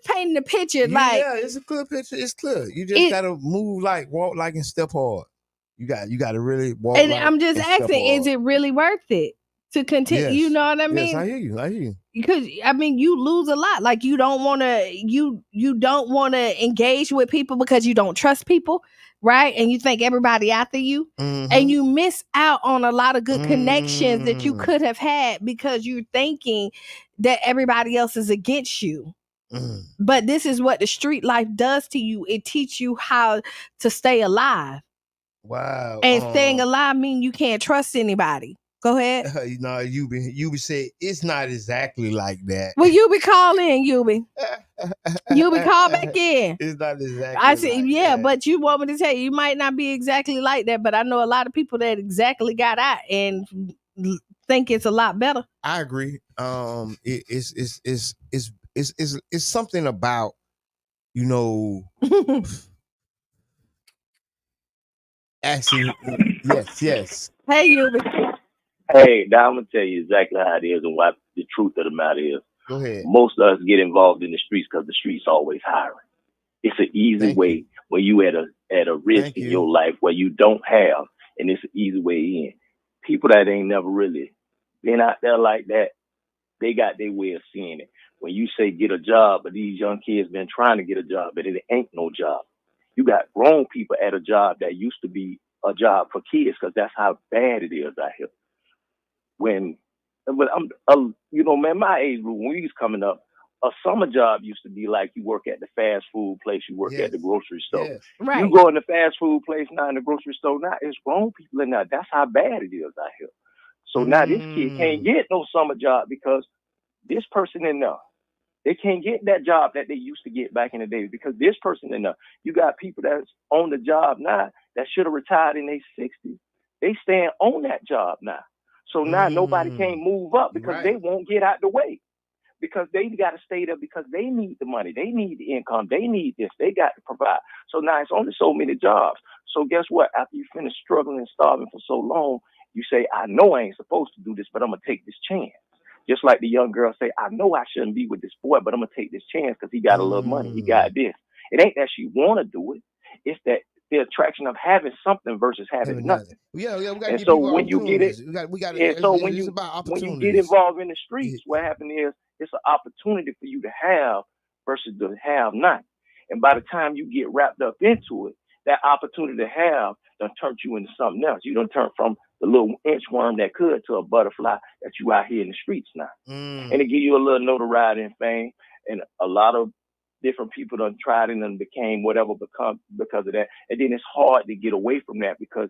[SPEAKER 1] painting the picture.
[SPEAKER 2] Yeah, it's a clear picture. It's clear. You just gotta walk like and step hard. You got to really walk.
[SPEAKER 1] And
[SPEAKER 2] like
[SPEAKER 1] I'm just
[SPEAKER 2] and step
[SPEAKER 1] asking,
[SPEAKER 2] hard.
[SPEAKER 1] is it really worth it to continue?
[SPEAKER 2] Yes.
[SPEAKER 1] You know what I mean?
[SPEAKER 2] Yes, I hear you.
[SPEAKER 1] Because I mean, you lose a lot. Like you don't want to engage with people because you don't trust people, right? And you think everybody after you, and you miss out on a lot of good connections that you could have had because you're thinking that everybody else is against you. But this is what the street life does to you. It teaches you how to stay alive.
[SPEAKER 2] Wow.
[SPEAKER 1] And staying alive means you can't trust anybody. Go ahead.
[SPEAKER 2] You be say it's not exactly like that.
[SPEAKER 1] Well, you be calling, you be call back in.
[SPEAKER 2] It's not exactly.
[SPEAKER 1] I said,
[SPEAKER 2] like
[SPEAKER 1] yeah,
[SPEAKER 2] that.
[SPEAKER 1] but you want me to tell you, you might not be exactly like that, but I know a lot of people that exactly got out and think it's a lot better.
[SPEAKER 2] I agree. It's something about, you know, actually, yes.
[SPEAKER 1] Hey, you.
[SPEAKER 18] Hey, now I'm gonna tell you exactly how it is and why the truth of the matter is.
[SPEAKER 2] Go ahead.
[SPEAKER 18] Most of us get involved in the streets because the streets always hiring. It's an easy way when you at a risk in your life where you don't have, and it's an easy way in. People that ain't never really been out there like that, they got their way of seeing it. When you say get a job, but these young kids been trying to get a job, but it ain't no job. You got grown people at a job that used to be a job for kids because that's how bad it is out here. When I'm, man, my age group, when we was coming up, a summer job used to be like you work at the fast food place, you work at the grocery store.
[SPEAKER 2] Yes.
[SPEAKER 1] Right.
[SPEAKER 18] You go in the fast food place now, in the grocery store now, it's grown people in there. That's how bad it is out here. So now this kid can't get no summer job because this person in there, they can't get that job that they used to get back in the day because this person in there, you got people that's on the job now that should have retired in their 60s. They stand on that job now. So now nobody can't move up because they won't get out the way because they got to stay there because they need the money. They need the income. They need this. They got to provide. So now it's only so many jobs. So guess what? After you finish struggling and starving for so long, You say, I know I ain't supposed to do this, but I'm going to take this chance. Just like the young girl say, I know I shouldn't be with this boy, but I'm going to take this chance because he got a little money. He got this. It ain't that she want to do it. It's that the attraction of having something versus having nothing.
[SPEAKER 2] Yeah, we got to
[SPEAKER 18] And
[SPEAKER 2] give
[SPEAKER 18] so
[SPEAKER 2] people
[SPEAKER 18] when you get it,
[SPEAKER 2] opportunities.
[SPEAKER 18] and so
[SPEAKER 2] It's about
[SPEAKER 18] when
[SPEAKER 2] opportunities.
[SPEAKER 18] you get involved in the streets, what happened is it's an opportunity for you to have versus to have not. And by the time you get wrapped up into it, that opportunity to have done turned you into something else. You done turned from the little inchworm that could to a butterfly that you out here in the streets now. And it give you a little notoriety and fame. And a lot of different people done tried it and became whatever because of that. And then it's hard to get away from that because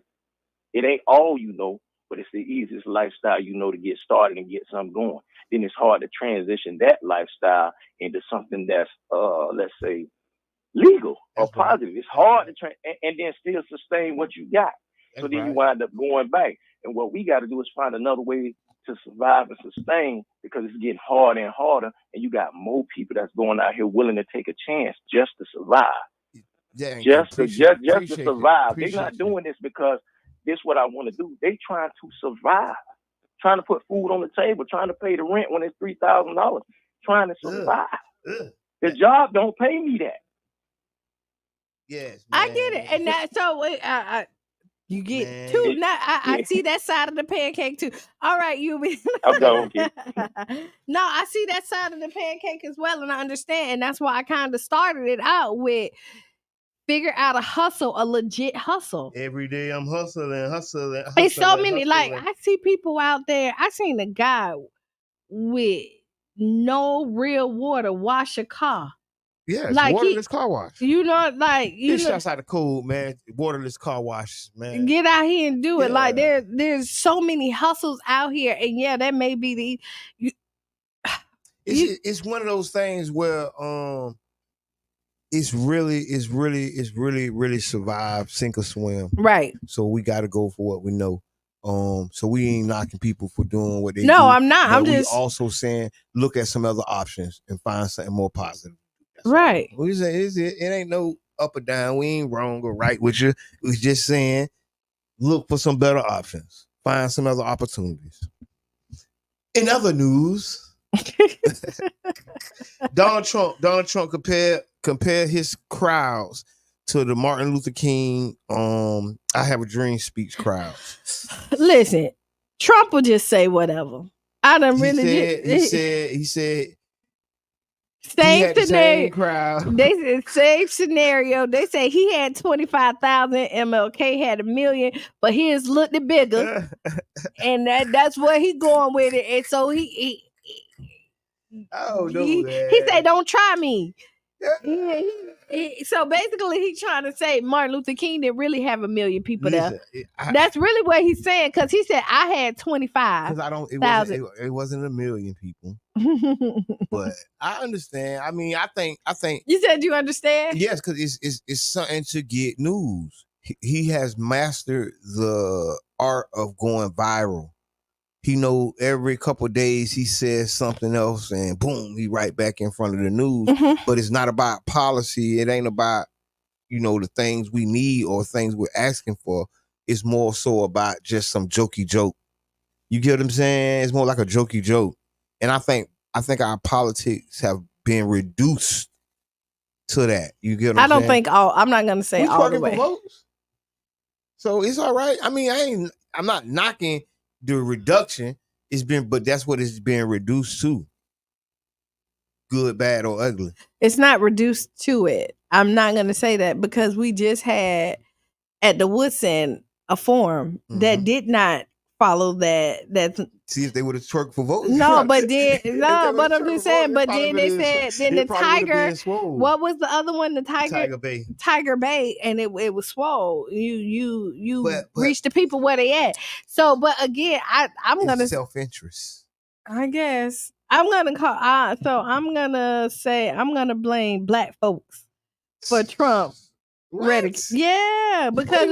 [SPEAKER 18] it ain't all you know, but it's the easiest lifestyle you know to get started and get something going. Then it's hard to transition that lifestyle into something that's, let's say, legal or positive. It's hard to and then still sustain what you got. So then you wind up going back. And what we got to do is find another way to survive and sustain because it's getting harder and harder. And you got more people that's going out here willing to take a chance just to survive. Just to survive. They're not doing this because this is what I want to do. They trying to survive, trying to put food on the table, trying to pay the rent when it's $3,000, trying to survive. The job don't pay me that.
[SPEAKER 2] Yes,
[SPEAKER 1] I get it, and that so you get two. Now I see that side of the pancake too. All right, you.
[SPEAKER 18] Okay.
[SPEAKER 1] No, I see that side of the pancake as well, and I understand, and that's why I kind of started it out with figure out a legit hustle.
[SPEAKER 2] Every day I'm hustling.
[SPEAKER 1] It's so many. Like I see people out there. I seen a guy with no real water wash a car.
[SPEAKER 2] Yes,
[SPEAKER 1] like
[SPEAKER 2] waterless car wash.
[SPEAKER 1] You know, like you
[SPEAKER 2] It's
[SPEAKER 1] know,
[SPEAKER 2] outside the code, man. Waterless car wash, man.
[SPEAKER 1] get out here and do it. Like there's so many hustles out here, and yeah, that may be
[SPEAKER 2] it's one of those things where it's really survive, sink or swim.
[SPEAKER 1] Right.
[SPEAKER 2] So we got to go for what we know. So we ain't knocking people for doing what they do.
[SPEAKER 1] No, I'm not.
[SPEAKER 2] But
[SPEAKER 1] I'm just
[SPEAKER 2] also saying look at some other options and find something more positive.
[SPEAKER 1] Right.
[SPEAKER 2] We say it ain't no up or down. We ain't wrong or right with you. We just saying look for some better options. Find some other opportunities. In other news, Donald Trump compare his crowds to the Martin Luther King I Have a Dream speech crowds.
[SPEAKER 1] Listen, Trump will just say whatever. I done really
[SPEAKER 2] he said
[SPEAKER 1] same scenario.
[SPEAKER 2] Same crowd.
[SPEAKER 1] They said same scenario. They say he had 25,000, MLK had 1 million, but his looked bigger, and that's where he going with it. And so he said, "Don't try me." So basically, he's trying to say Martin Luther King didn't really have 1 million people there. That's really what he's saying because he said I had 25.
[SPEAKER 2] Because it wasn't 1 million people. But I understand. I mean, I think
[SPEAKER 1] you said you understand.
[SPEAKER 2] Yes, because it's something to get news. He has mastered the art of going viral. He know every couple of days he says something else and boom, he right back in front of the news. But it's not about policy. It ain't about, the things we need or things we're asking for. It's more so about just some jokey joke. You get what I'm saying? It's more like a jokey joke. And I think our politics have been reduced to that. You get what I'm saying?
[SPEAKER 1] I'm not gonna say all the way.
[SPEAKER 2] Votes. So it's all right. I mean, I'm not knocking the reduction. But that's what it's been reduced to. Good, bad, or ugly.
[SPEAKER 1] It's not reduced to it. I'm not gonna say that because we just had at the Woodson a forum that did not follow that.
[SPEAKER 2] See if they would have twerked for votes.
[SPEAKER 1] No, but I'm just saying. But then they said the Tiger. What was the other one? The Tiger
[SPEAKER 2] Bay.
[SPEAKER 1] Tiger Bay, and it was swole. You reach the people where they at. So, but again, I'm gonna
[SPEAKER 2] self-interest.
[SPEAKER 1] I guess I'm gonna call. So I'm gonna say I'm gonna blame black folks for Trump. Yeah, because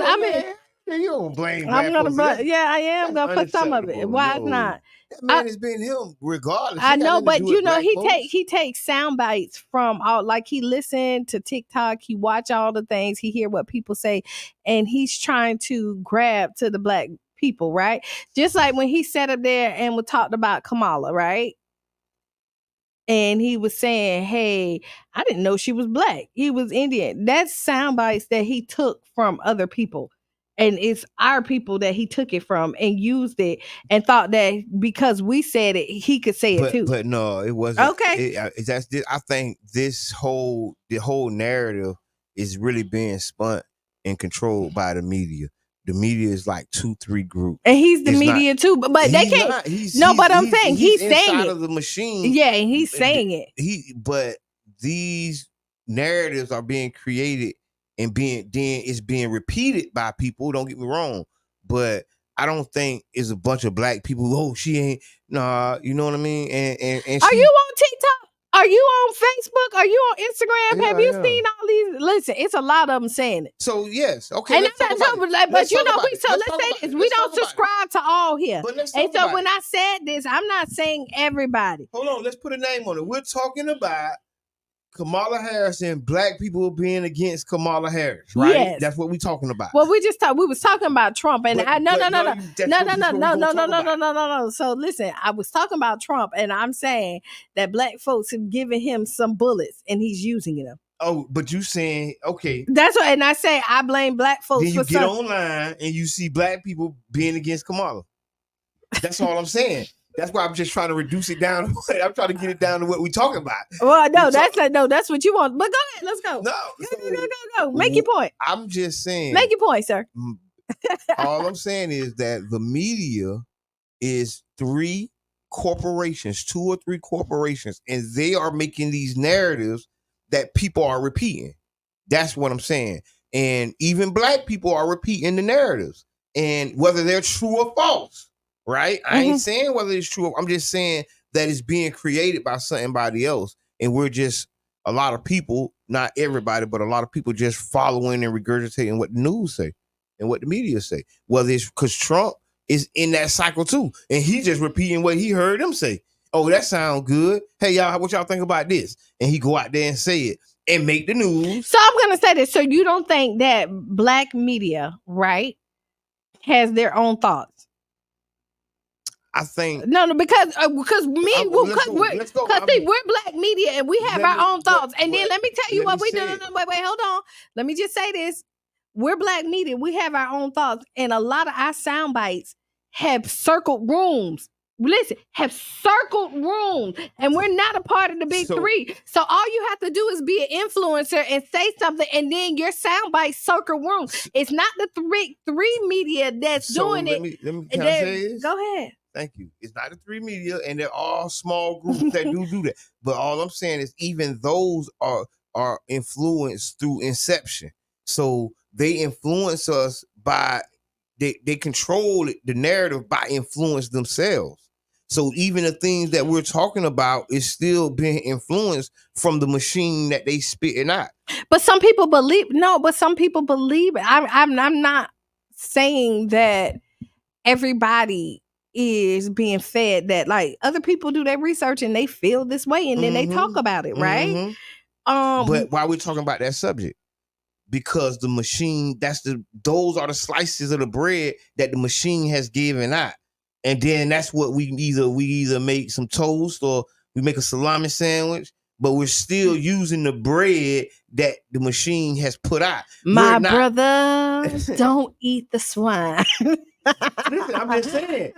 [SPEAKER 2] you don't blame
[SPEAKER 1] I'm
[SPEAKER 2] black
[SPEAKER 1] gonna yeah, I am gonna put some of it. Why not?
[SPEAKER 2] That man has been him regardless.
[SPEAKER 1] I know, but he takes sound bites from all, like he listened to TikTok, he watch all the things, he hear what people say, and he's trying to grab to the black people, right? Just like when he sat up there and we talked about Kamala, right? And he was saying, hey, I didn't know she was black. He was Indian. That's sound bites that he took from other people. And it's our people that he took it from and used it and thought that because we said it, he could say it too.
[SPEAKER 2] But no, it wasn't.
[SPEAKER 1] Okay.
[SPEAKER 2] I think the whole narrative is really being spun and controlled by the media. The media is like 2-3 groups.
[SPEAKER 1] And he's the media too, but they can't. But I'm saying he's saying
[SPEAKER 2] inside
[SPEAKER 1] it.
[SPEAKER 2] of the machine.
[SPEAKER 1] Yeah, and he's saying it.
[SPEAKER 2] But these narratives are being created and it's being repeated by people. Don't get me wrong, but I don't think it's a bunch of black people. Oh, she ain't. Nah, you know what I mean. And
[SPEAKER 1] are you on TikTok? Are you on Facebook? Are you on Instagram? Have you seen all these? Listen, it's a lot of them saying it.
[SPEAKER 2] So yes, okay.
[SPEAKER 1] And but you know, let's say this. We don't subscribe to all here. And so when I said this, I'm not saying everybody.
[SPEAKER 2] Hold on, let's put a name on it. We're talking about Kamala Harris and black people being against Kamala Harris, right?
[SPEAKER 1] Yes.
[SPEAKER 2] That's what we're talking about.
[SPEAKER 1] Well, we was talking about Trump, and no. So listen, I was talking about Trump, and I'm saying that black folks have given him some bullets, and he's using them.
[SPEAKER 2] Oh, but you saying okay?
[SPEAKER 1] That's what, and I say I blame black folks.
[SPEAKER 2] Then you get online and you see black people being against Kamala. That's all I'm saying. That's why I'm just trying to reduce it down. I'm trying to get it down to what we're talking about.
[SPEAKER 1] Well, that's what you want. But go ahead, let's go.
[SPEAKER 2] No,
[SPEAKER 1] go. Make your point.
[SPEAKER 2] I'm just saying.
[SPEAKER 1] Make your point, sir.
[SPEAKER 2] All I'm saying is that the media is 2 or 3 corporations, and they are making these narratives that people are repeating. That's what I'm saying. And even black people are repeating the narratives, and whether they're true or false. Right? I ain't saying whether it's true. I'm just saying that it's being created by somebody else. And we're just a lot of people, not everybody, but a lot of people just following and regurgitating what the news say and what the media say. Whether it's because Trump is in that cycle too. And he just repeating what he heard them say. Oh, that sounds good. Hey, y'all, what y'all think about this? And he go out there and say it and make the news.
[SPEAKER 1] So I'm going to say this. So you don't think that black media, right, has their own thoughts?
[SPEAKER 2] I think
[SPEAKER 1] because we're black media and we have our own thoughts. And then let me tell you what we do. Wait, hold on. Let me just say this. We're black media. We have our own thoughts, and a lot of our sound bites have circled rooms. Listen, have circled rooms, and we're not a part of the big 3. So all you have to do is be an influencer and say something, and then your sound bites circle rooms. It's not the three media that's doing it.
[SPEAKER 2] Can I say this?
[SPEAKER 1] Go ahead.
[SPEAKER 2] Thank you. It's not the 3 media, and they're all small groups that do that. But all I'm saying is even those are influenced through inception. So they influence us by they control the narrative by influence themselves. So even the things that we're talking about is still being influenced from the machine that they spitting out.
[SPEAKER 1] But some people believe it. I'm not saying that everybody is being fed that. Like, other people do their research and they feel this way and then they talk about it, right?
[SPEAKER 2] But why we're talking about that subject? Because the machine, those are the slices of the bread that the machine has given out. And then that's what we either make some toast or we make a salami sandwich, but we're still using the bread that the machine has put out.
[SPEAKER 1] My brother, don't eat the swine.
[SPEAKER 2] Listen, I'm just saying.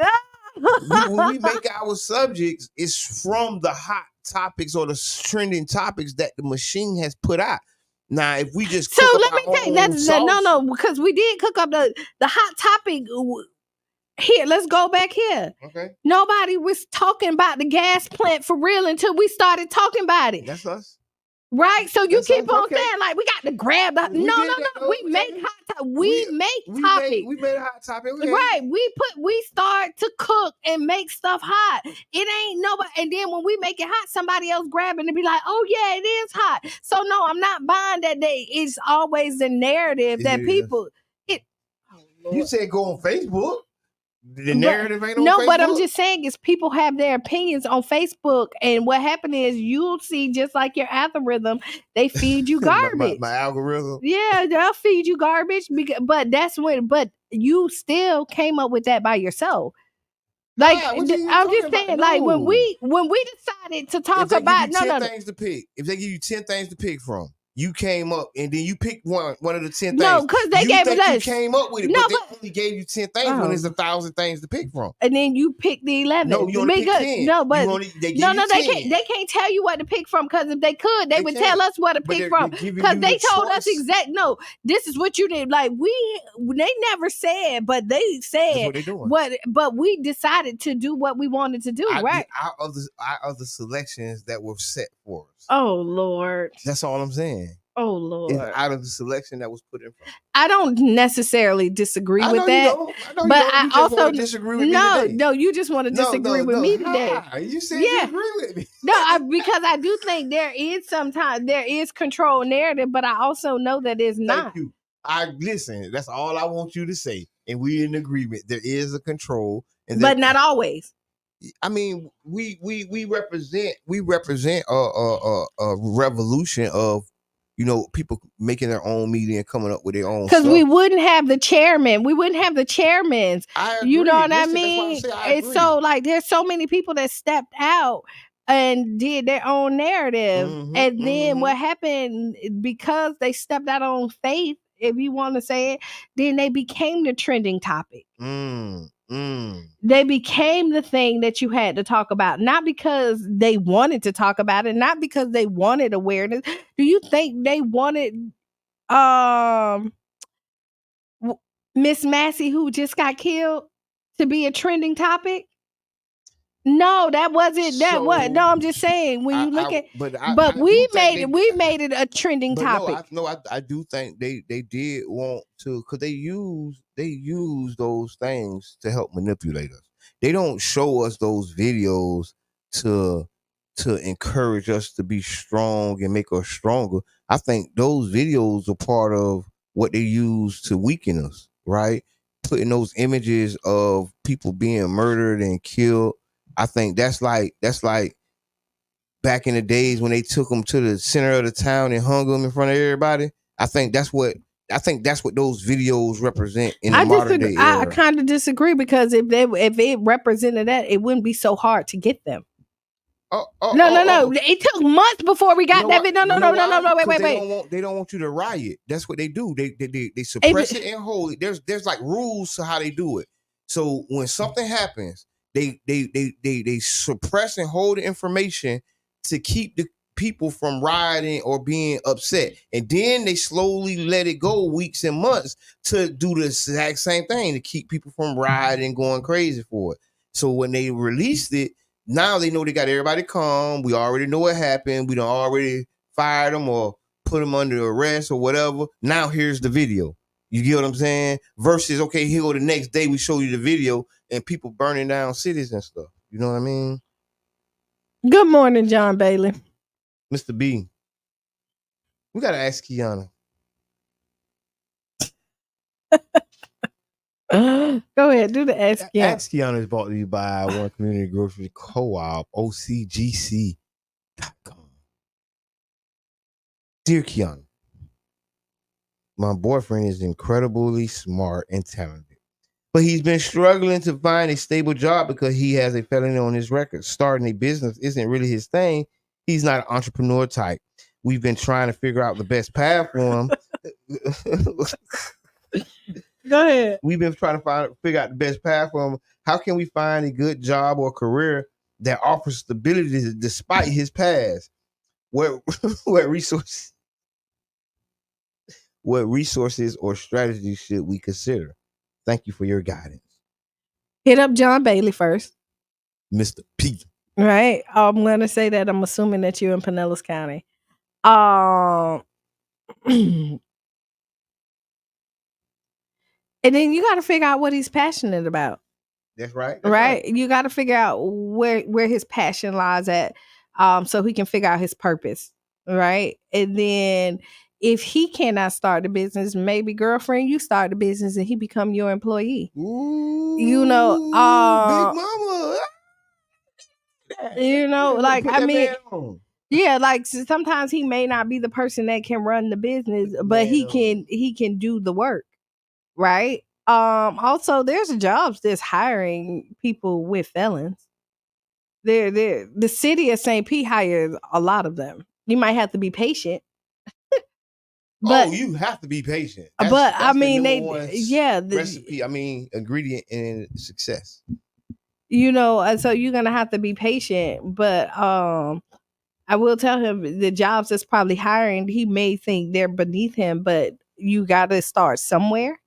[SPEAKER 2] When we make our subjects, it's from the hot topics or the trending topics that the machine has put out. Now, if we just
[SPEAKER 1] let me tell you that because we did cook up the hot topic. Here, let's go back here.
[SPEAKER 2] Okay.
[SPEAKER 1] Nobody was talking about the gas plant for real until we started talking about it.
[SPEAKER 2] That's us.
[SPEAKER 1] Right? So you keep on saying, like, we got to grab the... We make topics.
[SPEAKER 2] We made a hot topic. Okay.
[SPEAKER 1] Right. We start to cook and make stuff hot. It ain't nobody... And then when we make it hot, somebody else grab it and be like, oh, yeah, it is hot. So, no, I'm not buying that it's always the narrative that people...
[SPEAKER 2] You said go on Facebook. The narrative ain't on Facebook?
[SPEAKER 1] But I'm just saying is people have their opinions on Facebook, and what happened is you'll see, just like your algorithm, they feed you garbage.
[SPEAKER 2] my algorithm?
[SPEAKER 1] Yeah, they'll feed you garbage, but you still came up with that by yourself. Like, I'm just saying, like, when we decided to talk about
[SPEAKER 2] things to pick, if they give you 10 things to pick from, you came up and then you picked one of the 10 things.
[SPEAKER 1] No, because they gave us.
[SPEAKER 2] You came up with it, but they only gave you 10 things when there's 1,000 things to pick from.
[SPEAKER 1] And then you pick the 11.
[SPEAKER 2] No, you only pick 10.
[SPEAKER 1] No, but
[SPEAKER 2] they
[SPEAKER 1] can't tell you what to pick from, because if they could, they would tell us what to pick from, because they told us no, this is what you did. Like, they never said, but they said
[SPEAKER 2] what they doing.
[SPEAKER 1] But we decided to do what we wanted to do, right?
[SPEAKER 2] Out of the selections that were set for us.
[SPEAKER 1] Oh Lord,
[SPEAKER 2] that's all I'm saying.
[SPEAKER 1] Oh Lord,
[SPEAKER 2] it's out of the selection that was put in front.
[SPEAKER 1] I don't necessarily disagree with that, but I also disagree with me today. No, you just want to disagree with me today.
[SPEAKER 2] You said you agree with me.
[SPEAKER 1] Because I do think there is control narrative, but I also know that it's not.
[SPEAKER 2] Thank you. Listen. That's all I want you to say, and we in agreement. There is a control,
[SPEAKER 1] but not always.
[SPEAKER 2] I mean, we represent a revolution of, people making their own media and coming up with their own.
[SPEAKER 1] Because we wouldn't have the chairman. We wouldn't have the chairmans.
[SPEAKER 2] I agree.
[SPEAKER 1] You know what I
[SPEAKER 2] That's
[SPEAKER 1] mean?
[SPEAKER 2] why I say I agree.
[SPEAKER 1] It's so, like, there's so many people that stepped out and did their own narrative. And then what happened, because they stepped out on faith, if you want to say it, then they became the trending topic. They became the thing that you had to talk about, not because they wanted to talk about it, not because they wanted awareness. Do you think they wanted Miss Massey, who just got killed, to be a trending topic? No, that wasn't. No, I'm just saying, when you look at, but we made it a trending topic.
[SPEAKER 2] I do think they did want to, because they use those things to help manipulate us. They don't show us those videos to encourage us to be strong and make us stronger. I think those videos are part of what they use to weaken us, right? Putting those images of people being murdered and killed. I think that's like back in the days when they took them to the center of the town and hung them in front of everybody. I think that's what those videos represent in the modern day era.
[SPEAKER 1] I kind of disagree, because if it represented that, it wouldn't be so hard to get them. No. It took months before we got that video. No. Wait.
[SPEAKER 2] They don't want you to riot. That's what they do. They suppress it and hold it. There's like rules to how they do it. So when something happens, they suppress and hold the information to keep the people from rioting or being upset, and then they slowly let it go weeks and months to do the exact same thing to keep people from rioting and going crazy for it. So when they released it, now they know they got everybody calm. We already know what happened. We done already fired them or put them under arrest or whatever. Now here's the video. You get what I'm saying? Versus, okay, here go the next day, we show you the video and people burning down cities and stuff. You know what I mean?
[SPEAKER 1] Good morning, John Bailey.
[SPEAKER 2] Mr. B. We got to ask Qiana.
[SPEAKER 1] Go ahead, do the Ask Qiana.
[SPEAKER 2] Ask Qiana is brought to you by One Community Grocery Co-op, OCGC.com. Dear Qiana, my boyfriend is incredibly smart and talented, but he's been struggling to find a stable job because he has a felony on his record. Starting a business isn't really his thing. He's not an entrepreneur type. We've been trying to figure out the best path for him.
[SPEAKER 1] Go ahead.
[SPEAKER 2] We've been trying to figure out the best path for him. How can we find a good job or career that offers stability despite his past? What resources or strategies should we consider? Thank you for your guidance.
[SPEAKER 1] Hit up John Bailey first.
[SPEAKER 2] Mr. P.
[SPEAKER 1] Right. I'm going to say that. I'm assuming that you're in Pinellas County. And then you got to figure out what he's passionate about.
[SPEAKER 2] That's right.
[SPEAKER 1] Right. You got to figure out where his passion lies at, so he can figure out his purpose. Right. And then if he cannot start a business, maybe, girlfriend, you start a business and he become your employee.
[SPEAKER 2] Ooh,
[SPEAKER 1] you know,
[SPEAKER 2] big mama.
[SPEAKER 1] You know, like, I mean, yeah, like, sometimes he may not be the person that can run the business, but he can do the work. Right. Also, there's jobs that's hiring people with felons. The city of St. Pete hires a lot of them. You might have to be patient. But
[SPEAKER 2] you have to be patient.
[SPEAKER 1] But I
[SPEAKER 2] That's
[SPEAKER 1] mean,
[SPEAKER 2] the number one recipe. Ingredient in success.
[SPEAKER 1] So you're gonna have to be patient. But I will tell him the jobs that's probably hiring, he may think they're beneath him, but you got to start somewhere.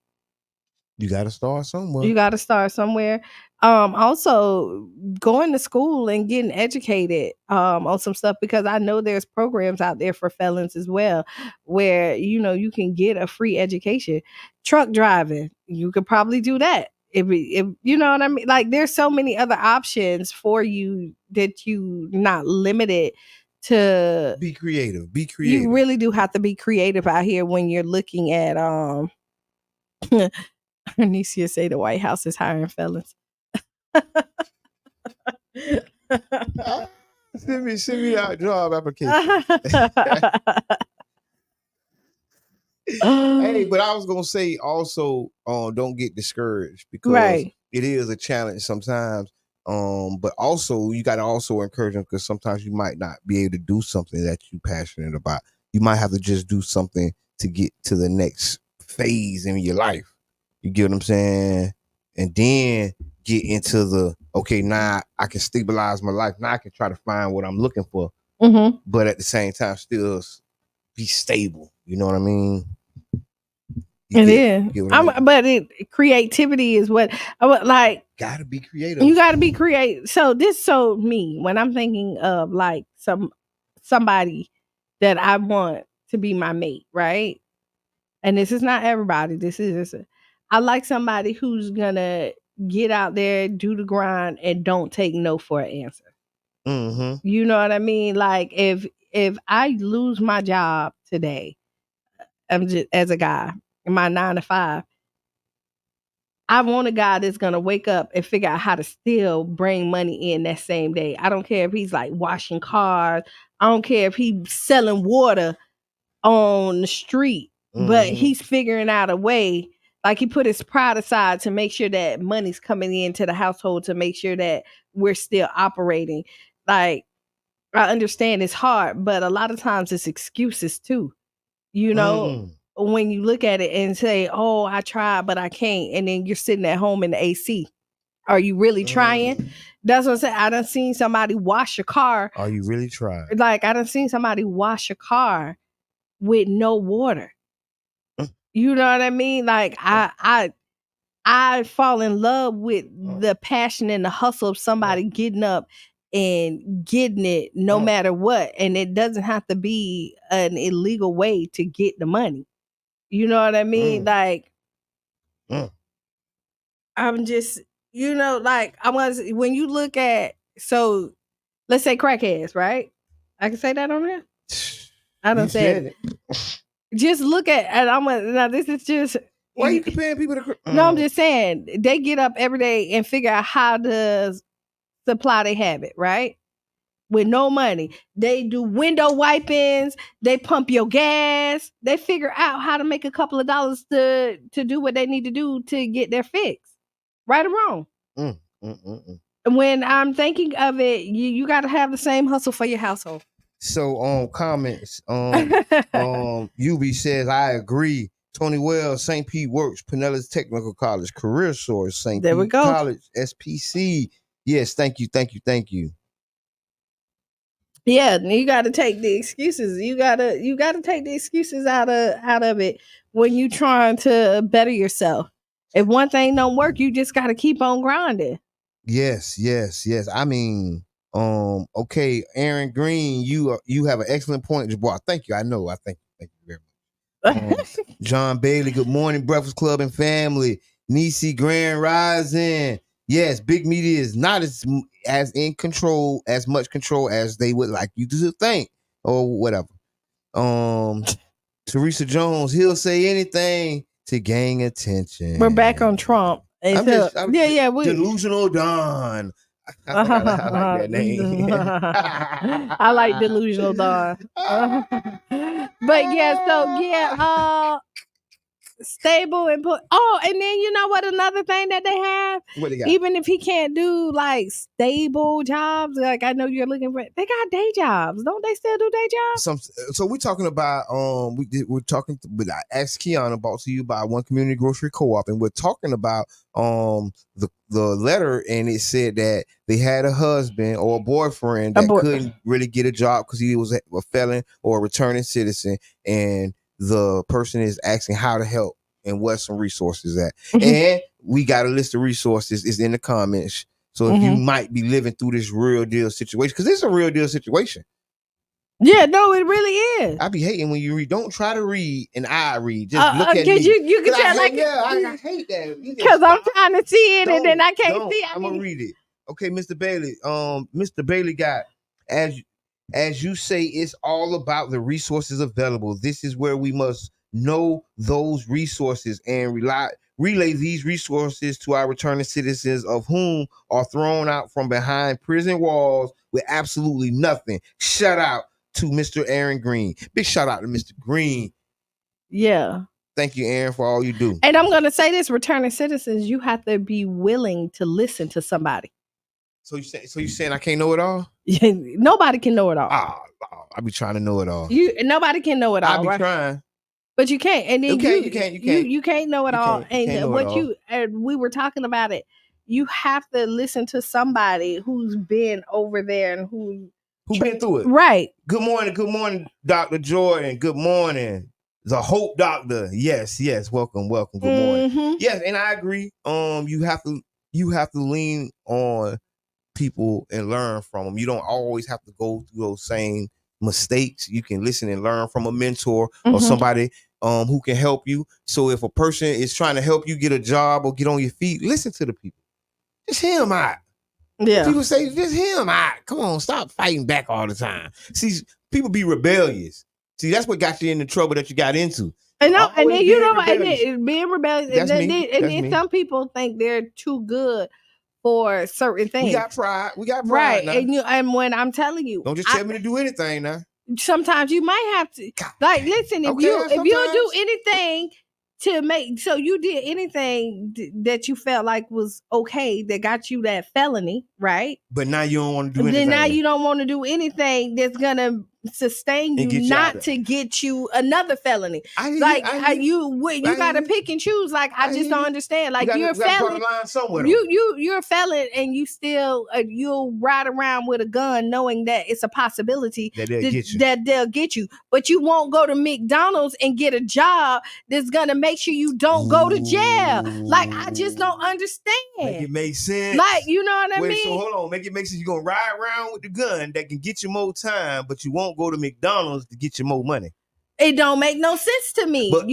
[SPEAKER 2] You got to start somewhere.
[SPEAKER 1] You got to start somewhere. Also, going to school and getting educated on some stuff, because I know there's programs out there for felons as well, where you can get a free education. Truck driving, you could probably do that. If you know what I mean. Like, there's so many other options for you that you not limited to.
[SPEAKER 2] Be creative. Be creative.
[SPEAKER 1] You really do have to be creative out here when you're looking at Anicia say the White House is hiring felons.
[SPEAKER 2] Send me that job application. Hey, but I was gonna say also, don't get discouraged, because it is a challenge sometimes. But also you got to also encourage them, because sometimes you might not be able to do something that you're passionate about. You might have to just do something to get to the next phase in your life. You get what I'm saying? And then get into the, okay, now I can stabilize my life. Now I can try to find what I'm looking for.
[SPEAKER 1] Mm-hmm.
[SPEAKER 2] But at the same time, still be stable. You know what I mean?
[SPEAKER 1] But creativity is what I would like.
[SPEAKER 2] Gotta be creative.
[SPEAKER 1] You gotta be creative. So me, when I'm thinking of like somebody that I want to be my mate, right? And this is not everybody. I like somebody who's gonna get out there, do the grind, and don't take no for an answer.
[SPEAKER 2] Mm-hmm.
[SPEAKER 1] You know what I mean? Like, if I lose my job today, I'm just as a guy in my 9 to 5. I want a guy that's gonna wake up and figure out how to still bring money in that same day. I don't care if he's like washing cars. I don't care if he's selling water on the street, but he's figuring out a way. Like, he put his pride aside to make sure that money's coming into the household, to make sure that we're still operating. Like, I understand it's hard, but a lot of times it's excuses too. When you look at it and say, oh, I tried, but I can't. And then you're sitting at home in the AC. Are you really trying? That's what I'm saying. I done seen somebody wash a car.
[SPEAKER 2] Are you really trying?
[SPEAKER 1] Like, I done seen somebody wash a car with no water. You know what I mean? Like, I fall in love with the passion and the hustle of somebody getting up and getting it no matter what. And it doesn't have to be an illegal way to get the money. You know what I mean? Like, I'm just, like, when you look at, so let's say crackheads, right? I can say that on there? I don't say it. Just look at, and now this is just.
[SPEAKER 2] Why are you comparing people to?
[SPEAKER 1] No, I'm just saying, they get up every day and figure out how to supply their habit, right? With no money. They do window wipe-ins, they pump your gas, they figure out how to make a couple of dollars to do what they need to do to get their fix. Right or wrong? When I'm thinking of it, you got to have the same hustle for your household.
[SPEAKER 2] So, comments. UB says, I agree. Tony Wells, St. Pete Works, Pinellas Technical College, Career Source, St. Pete College, SPC. Yes, thank you.
[SPEAKER 1] Yeah, you got to take the excuses. You got to take the excuses out of it when you trying to better yourself. If one thing don't work, you just got to keep on grinding.
[SPEAKER 2] Yes. I mean, okay, Aaron Green, you have an excellent point. Boy, thank you. I know. I thank you very much. John Bailey, good morning, Breakfast Club and family. Nisi Grand Rising. Yes, big media is not as much control as they would like you to think, or whatever. Teresa Jones, he'll say anything to gain attention.
[SPEAKER 1] We're back on Trump.
[SPEAKER 2] I'm Delusional Don. I like that name.
[SPEAKER 1] I like Delusional Don. But yeah, stable and put. Oh, and then you know what? Another thing that they have,
[SPEAKER 2] What they got?
[SPEAKER 1] Even if he can't do like stable jobs, like I know you're looking for, they got day jobs. Don't they still do day jobs?
[SPEAKER 2] So we're talking about we're talking. But I asked Qiana, brought to you by One Community Grocery Co-op, and we're talking about the letter, and it said that they had a husband or a boyfriend that couldn't really get a job because he was a felon or a returning citizen, and the person is asking how to help and what some resources at. And we got a list of resources. It's in the comments. So if you might be living through this real deal situation, because this is a real deal situation.
[SPEAKER 1] Yeah, no, it really is.
[SPEAKER 2] I be hating when you read. Don't try to read and I read. Just look at me.
[SPEAKER 1] You can tell
[SPEAKER 2] I hate that.
[SPEAKER 1] Because I'm trying to see it and then I can't see it.
[SPEAKER 2] I'm gonna read it. Okay, Mr. Bailey. Mr. Bailey got as you say, it's all about the resources available. This is where we must know those resources and relay these resources to our returning citizens, of whom are thrown out from behind prison walls with absolutely nothing. Shout out to Mr. Aaron Green. Big shout out to Mr. Green.
[SPEAKER 1] Yeah.
[SPEAKER 2] Thank you, Aaron, for all you do.
[SPEAKER 1] And I'm going to say this, returning citizens, you have to be willing to listen to somebody.
[SPEAKER 2] So you saying I can't know it all?
[SPEAKER 1] Nobody can know it all.
[SPEAKER 2] I be trying to know it all.
[SPEAKER 1] Nobody can know it all.
[SPEAKER 2] I be trying.
[SPEAKER 1] But you can't. And then
[SPEAKER 2] you
[SPEAKER 1] can't know it all. And we were talking about it. You have to listen to somebody who's been over there and who
[SPEAKER 2] been through it.
[SPEAKER 1] Right.
[SPEAKER 2] Good morning, Dr. Jordan. Good morning. The Hope Doctor. Yes. Welcome. Good morning. Yes, and I agree. You have to lean on people and learn from them. You don't always have to go through those same mistakes. You can listen and learn from a mentor or somebody who can help you. So if a person is trying to help you get a job or get on your feet, listen to the people. Just hear them out.
[SPEAKER 1] Yeah.
[SPEAKER 2] People say, just hear them out. Come on, stop fighting back all the time. See, people be rebellious. See, that's what got you in the trouble that you got into.
[SPEAKER 1] And then you know what? Being rebellious. And then some people think they're too good for certain things.
[SPEAKER 2] We got pride.
[SPEAKER 1] Right.
[SPEAKER 2] Now.
[SPEAKER 1] And when I'm telling you,
[SPEAKER 2] don't just tell me to do anything now.
[SPEAKER 1] Sometimes you might have to. Like, listen, if you do anything to make, so you did anything that you felt like was okay that got you that felony, right?
[SPEAKER 2] But now you don't want to do anything.
[SPEAKER 1] Then now you don't want to do anything that's gonna sustain you not to get you another felony. You gotta pick and choose. Like, I just don't understand. Like, you're a felon. You're a felon, and you still you'll ride around with a gun knowing that it's a possibility that they'll get you. But you won't go to McDonald's and get a job that's gonna make sure you don't go to jail. Like, I just don't understand.
[SPEAKER 2] Make it make sense.
[SPEAKER 1] Like, you know what I mean?
[SPEAKER 2] So hold on, make it make sense. You're gonna ride around with the gun that can get you more time, but you won't go to McDonald's to get you more money.
[SPEAKER 1] It don't make no sense to me. But,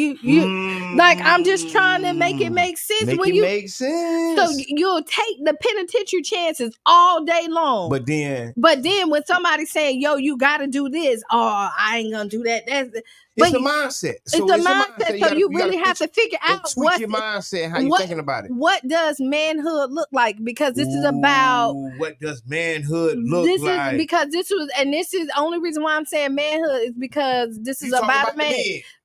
[SPEAKER 1] like, I'm just trying to make it make sense.
[SPEAKER 2] Make sense.
[SPEAKER 1] So you'll take the penitentiary chances all day long.
[SPEAKER 2] But then
[SPEAKER 1] when somebody's saying, yo, you gotta do this, I ain't gonna do that.
[SPEAKER 2] It's the mindset.
[SPEAKER 1] It's the mindset. So you really have to figure out
[SPEAKER 2] tweak your mindset, how you thinking about it.
[SPEAKER 1] What does manhood look like? Because this is about
[SPEAKER 2] what does manhood look like?
[SPEAKER 1] Because this is the only reason why I'm saying manhood is because this is about a man.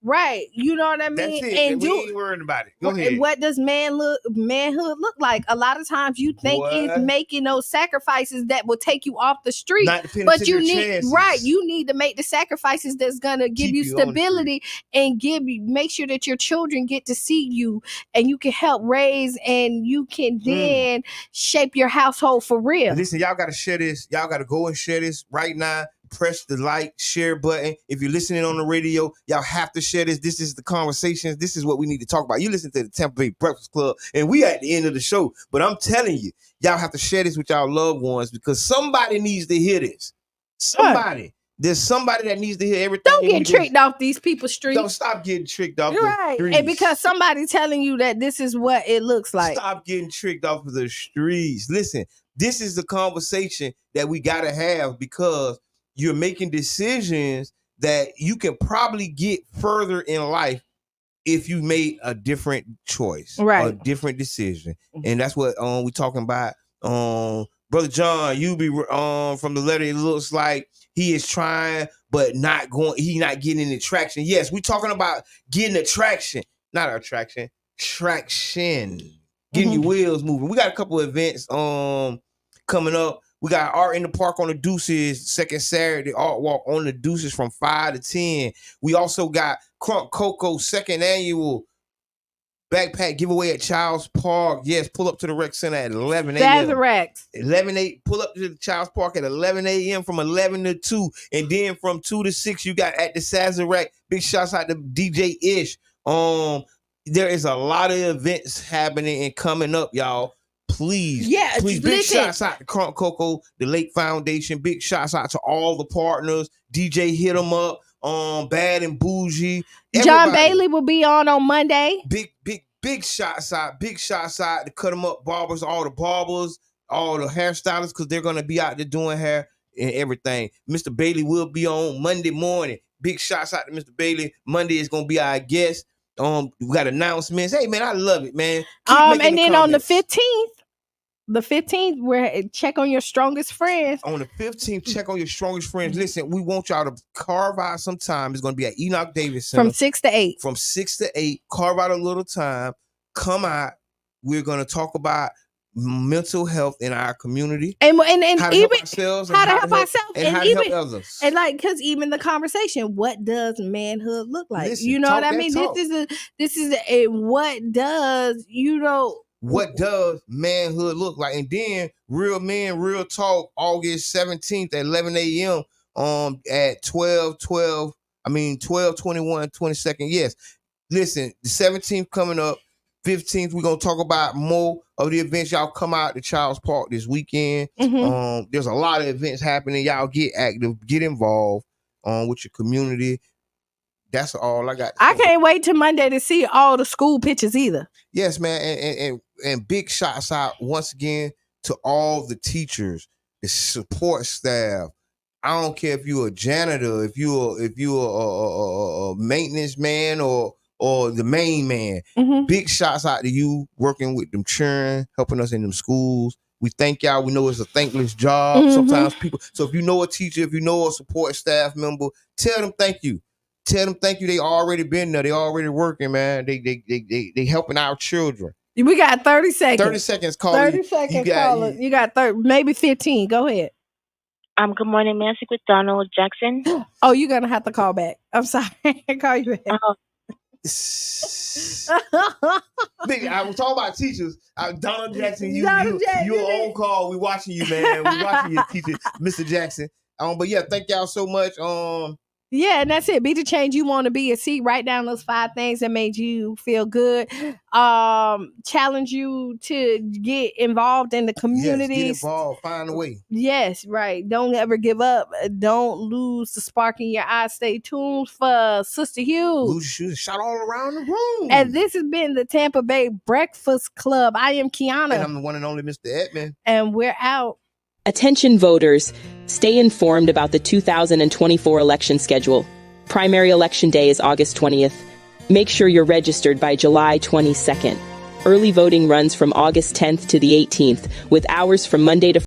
[SPEAKER 1] Right. You know what I mean?
[SPEAKER 2] That's it. And we ain't worrying about it. Go ahead.
[SPEAKER 1] What does manhood look like? A lot of times you think it's making those sacrifices that will take you off the street. But you need to make the sacrifices that's gonna give you stability and make sure that your children get to see you and you can help raise and you can then shape your household for real.
[SPEAKER 2] Listen, y'all gotta share this. Y'all gotta go and share this right now. Press the like, share button. If you're listening on the radio, y'all have to share this. This is the conversations. This is what we need to talk about. You listen to the Tampa Bay Breakfast Club, and we at the end of the show. But I'm telling you, y'all have to share this with y'all loved ones because somebody needs to hear this. Somebody. There's somebody that needs to hear everything.
[SPEAKER 1] Don't get tricked off these people's streets.
[SPEAKER 2] Don't stop getting tricked off
[SPEAKER 1] the streets. And because somebody's telling you that this is what it looks like.
[SPEAKER 2] Stop getting tricked off of the streets. Listen, this is the conversation that we got to have because you're making decisions that you can probably get further in life if you made a different choice, a different decision. And that's what we're talking about. Brother John, you be from the letter, it looks like he is trying, but not getting any traction. Yes, we're talking about getting attraction. not attraction, traction. Getting your wheels moving. We got a couple of events coming up. We got Art in the Park on the Deuces, second Saturday, Art Walk on the Deuces from 5 to 10. We also got Crunk Coco second annual backpack giveaway at Child's Park. Yes, pull up to the rec center at 11 a.m.
[SPEAKER 1] Sazerac.
[SPEAKER 2] 11 pull up to the Child's Park at 11 a.m. from 11 to 2. And then from 2 to 6, you got at the Sazerac. Big shouts out to DJ Ish. There is a lot of events happening and coming up, y'all. Please, big shouts out to Crunk Coco, the Lake Foundation. Big shouts out to all the partners. DJ Hit 'em Up, Bad and Bougie.
[SPEAKER 1] John Bailey will be on Monday.
[SPEAKER 2] Big shots out. Big shots out to Cut 'em Up barbers, all the hairstylists, because they're gonna be out there doing hair and everything. Mr. Bailey will be on Monday morning. Big shots out to Mr. Bailey. Monday is gonna be our guest. We got announcements. Hey man, I love it, man.
[SPEAKER 1] And then on the 15th, we're check on your strongest friends.
[SPEAKER 2] On the 15th, check on your strongest friends. Listen, we want y'all to carve out some time. It's going to be at Enoch Davis Center.
[SPEAKER 1] From 6 to 8.
[SPEAKER 2] From 6 to 8. Carve out a little time. Come out. We're going to talk about mental health in our community.
[SPEAKER 1] And
[SPEAKER 2] how to
[SPEAKER 1] even
[SPEAKER 2] help ourselves.
[SPEAKER 1] How to help ourselves.
[SPEAKER 2] And how to help others.
[SPEAKER 1] And because even the conversation, what does manhood look like?
[SPEAKER 2] Listen,
[SPEAKER 1] you know what I mean?
[SPEAKER 2] Talk.
[SPEAKER 1] This is what does,
[SPEAKER 2] what does manhood look like? And then Real Men, Real Talk, August 17th at 11 a.m. At 12/21, 22nd. Yes. Listen, the 17th coming up, 15th, we're going to talk about more of the events. Y'all come out to Child's Park this weekend. There's a lot of events happening. Y'all get active, get involved with your community. That's all I got.
[SPEAKER 1] I can't wait till Monday to see all the school pictures either.
[SPEAKER 2] Yes, man. And big shots out once again to all the teachers, the support staff. I don't care if you're a janitor, if you're a maintenance man or the main man. Big shots out to you working with them children, helping us in them schools. We thank y'all. We know it's a thankless job. Sometimes people. So if you know a teacher, if you know a support staff member, tell them thank you. Tell them thank you. They already been there. They already working, man. They helping our children.
[SPEAKER 1] We got 30 seconds.
[SPEAKER 2] 30 seconds, caller.
[SPEAKER 1] 30 seconds, caller. You got 30, maybe 15. Go ahead.
[SPEAKER 19] Good morning, may I speak with Donald Jackson?
[SPEAKER 1] Oh, you're gonna have to call back. I'm sorry. Call you back.
[SPEAKER 2] Nigga, I was talking about teachers. Donald Jackson, you're on call. We watching you, man. We watching you, teacher, Mr. Jackson. But yeah, thank y'all so much.
[SPEAKER 1] Yeah, and that's it. Be the change you want to be. And see, write down those 5 things that made you feel good. Challenge you to get involved in the community.
[SPEAKER 2] Yes, get involved. Find a way.
[SPEAKER 1] Yes, right. Don't ever give up. Don't lose the spark in your eye. Stay tuned for Sister Hugh.
[SPEAKER 2] Lose your shoes. Shot all around the room.
[SPEAKER 1] And this has been the Tampa Bay Breakfast Club. I am Qiana.
[SPEAKER 2] And I'm the one and only Mr. Edmond.
[SPEAKER 1] And we're out.
[SPEAKER 7] Attention voters, stay informed about the 2024 election schedule. Primary election day is August 20th. Make sure you're registered by July 22nd. Early voting runs from August 10th to the 18th, with hours from Monday to